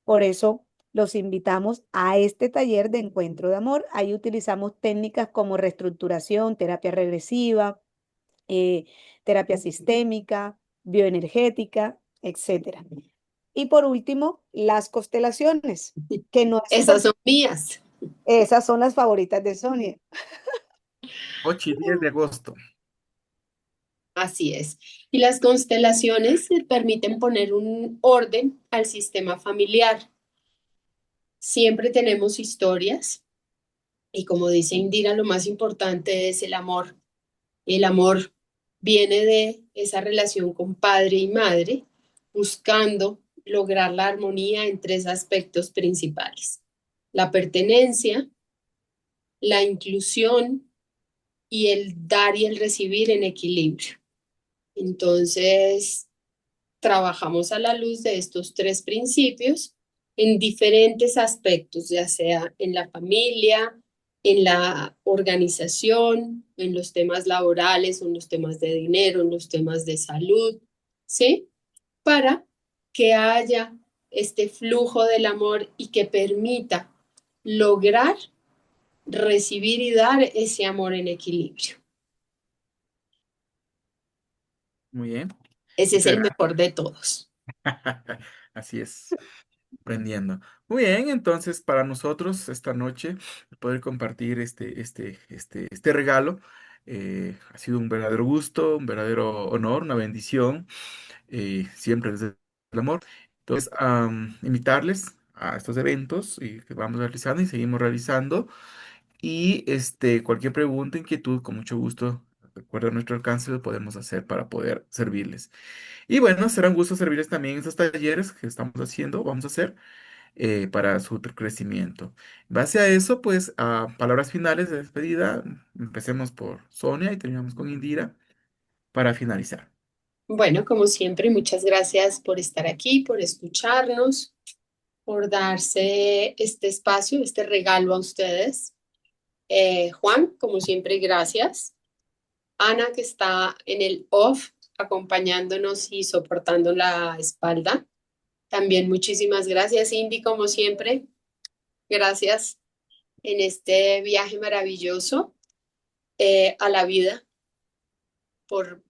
por eso los invitamos a este taller de encuentro de amor. Ahí utilizamos técnicas como reestructuración, terapia regresiva, eh, terapia sistémica, bioenergética, etcétera. Y por último, las constelaciones, que no es Esas son mías. esas son las favoritas de Sonia. 8 y 10 de agosto. Así es. Y las constelaciones permiten poner un orden al sistema familiar. Siempre tenemos historias y como dice Indira, lo más importante es el amor. El amor viene de esa relación con padre y madre, buscando lograr la armonía en tres aspectos principales: la pertenencia, la inclusión y el dar y el recibir en equilibrio. Entonces, trabajamos a la luz de estos tres principios en diferentes aspectos, ya sea en la familia, en la organización, en los temas laborales, en los temas de dinero, en los temas de salud, ¿sí? Para que haya este flujo del amor y que permita lograr recibir y dar ese amor en equilibrio. Muy bien. Ese es Muchas el gracias. mejor de todos. Así es. Aprendiendo. Muy bien, entonces para nosotros esta noche poder compartir este regalo ha sido un verdadero gusto, un verdadero honor, una bendición, siempre desde el amor. Entonces, invitarles a estos eventos y que vamos realizando y seguimos realizando. Y cualquier pregunta, inquietud, con mucho gusto, recuerda nuestro alcance, lo podemos hacer para poder servirles. Y bueno, será un gusto servirles también en estos talleres que estamos haciendo, vamos a hacer para su crecimiento. En base a eso, pues, a palabras finales de despedida, empecemos por Sonia y terminamos con Indira para finalizar. Bueno, como siempre, muchas gracias por estar aquí, por escucharnos, por darse este espacio, este regalo a ustedes. Juan, como siempre, gracias. Ana, que está en el off, acompañándonos y soportando la espalda. También muchísimas gracias, Indy, como siempre. Gracias en este viaje maravilloso a la vida por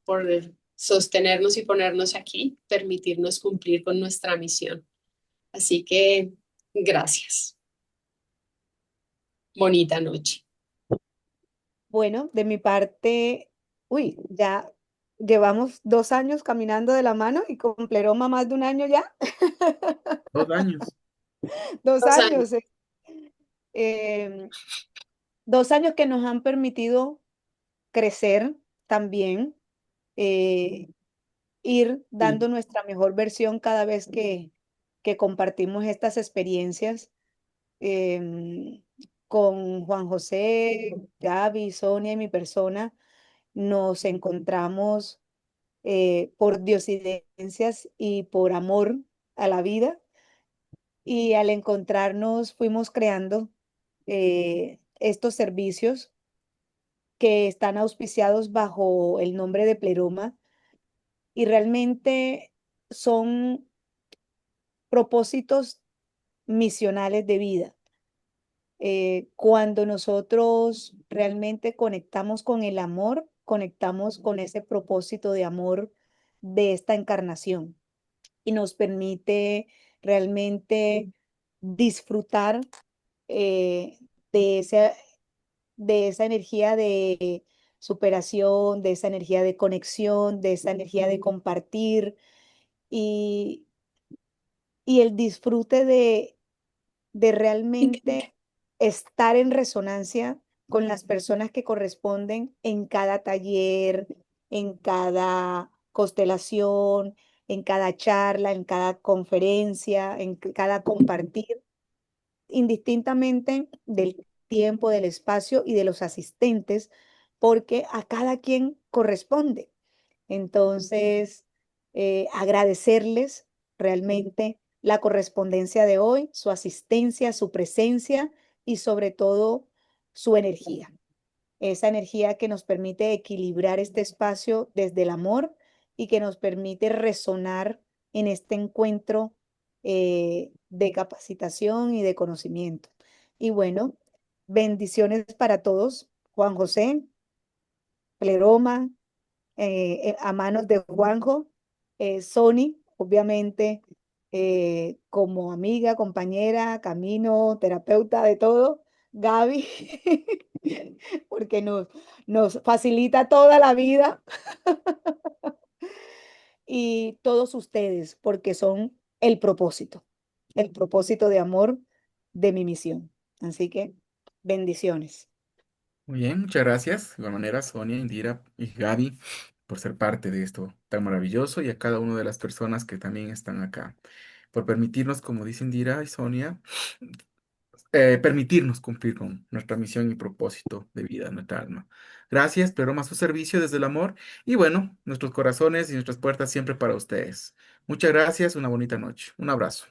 sostenernos y ponernos aquí, permitirnos cumplir con nuestra misión. Así que gracias. Bonita noche. Bueno, de mi parte, uy, ya llevamos 2 años caminando de la mano y con Pleroma más de un año ya. 2 años. Dos 2 años. años. Eh, 2 años que nos han permitido crecer también, eh, ir Sí. dando nuestra mejor versión cada vez que compartimos estas experiencias. em, con Juan José, Gaby, Sonia y mi persona, nos encontramos por diosidencias y por amor a la vida. Y al encontrarnos fuimos creando estos servicios que están auspiciados bajo el nombre de Pleroma y realmente son propósitos misionales de vida. Cuando nosotros realmente conectamos con el amor, conectamos con ese propósito de amor de esta encarnación y nos permite realmente disfrutar eh, de esa, de esa energía de superación, de esa energía de conexión, de esa energía de compartir y, y el disfrute de realmente estar en resonancia con las personas que corresponden en cada taller, en cada constelación, en cada charla, en cada conferencia, en cada compartir, indistintamente del tiempo, del espacio y de los asistentes, porque a cada quien corresponde. Entonces, agradecerles realmente la correspondencia de hoy, su asistencia, su presencia y sobre todo su energía. Esa energía que nos permite equilibrar este espacio desde el amor y que nos permite resonar en este encuentro de capacitación y de conocimiento. Y bueno, bendiciones para todos. Juan José, Pleroma, a manos de Juanjo, Sony, obviamente, como amiga, compañera, camino, terapeuta, de todo, Gaby, porque nos facilita toda la vida, y todos ustedes, porque son el propósito de amor de mi misión. Así que bendiciones. Muy bien, muchas gracias. De igual manera, Sonia, Indira y Gaby, por ser parte de esto tan maravilloso y a cada una de las personas que también están acá, por permitirnos, como dice Indira y Sonia, permitirnos cumplir con nuestra misión y propósito de vida, nuestra alma. Gracias, pero más su servicio desde el amor y bueno, nuestros corazones y nuestras puertas siempre para ustedes. Muchas gracias, una bonita noche. Un abrazo.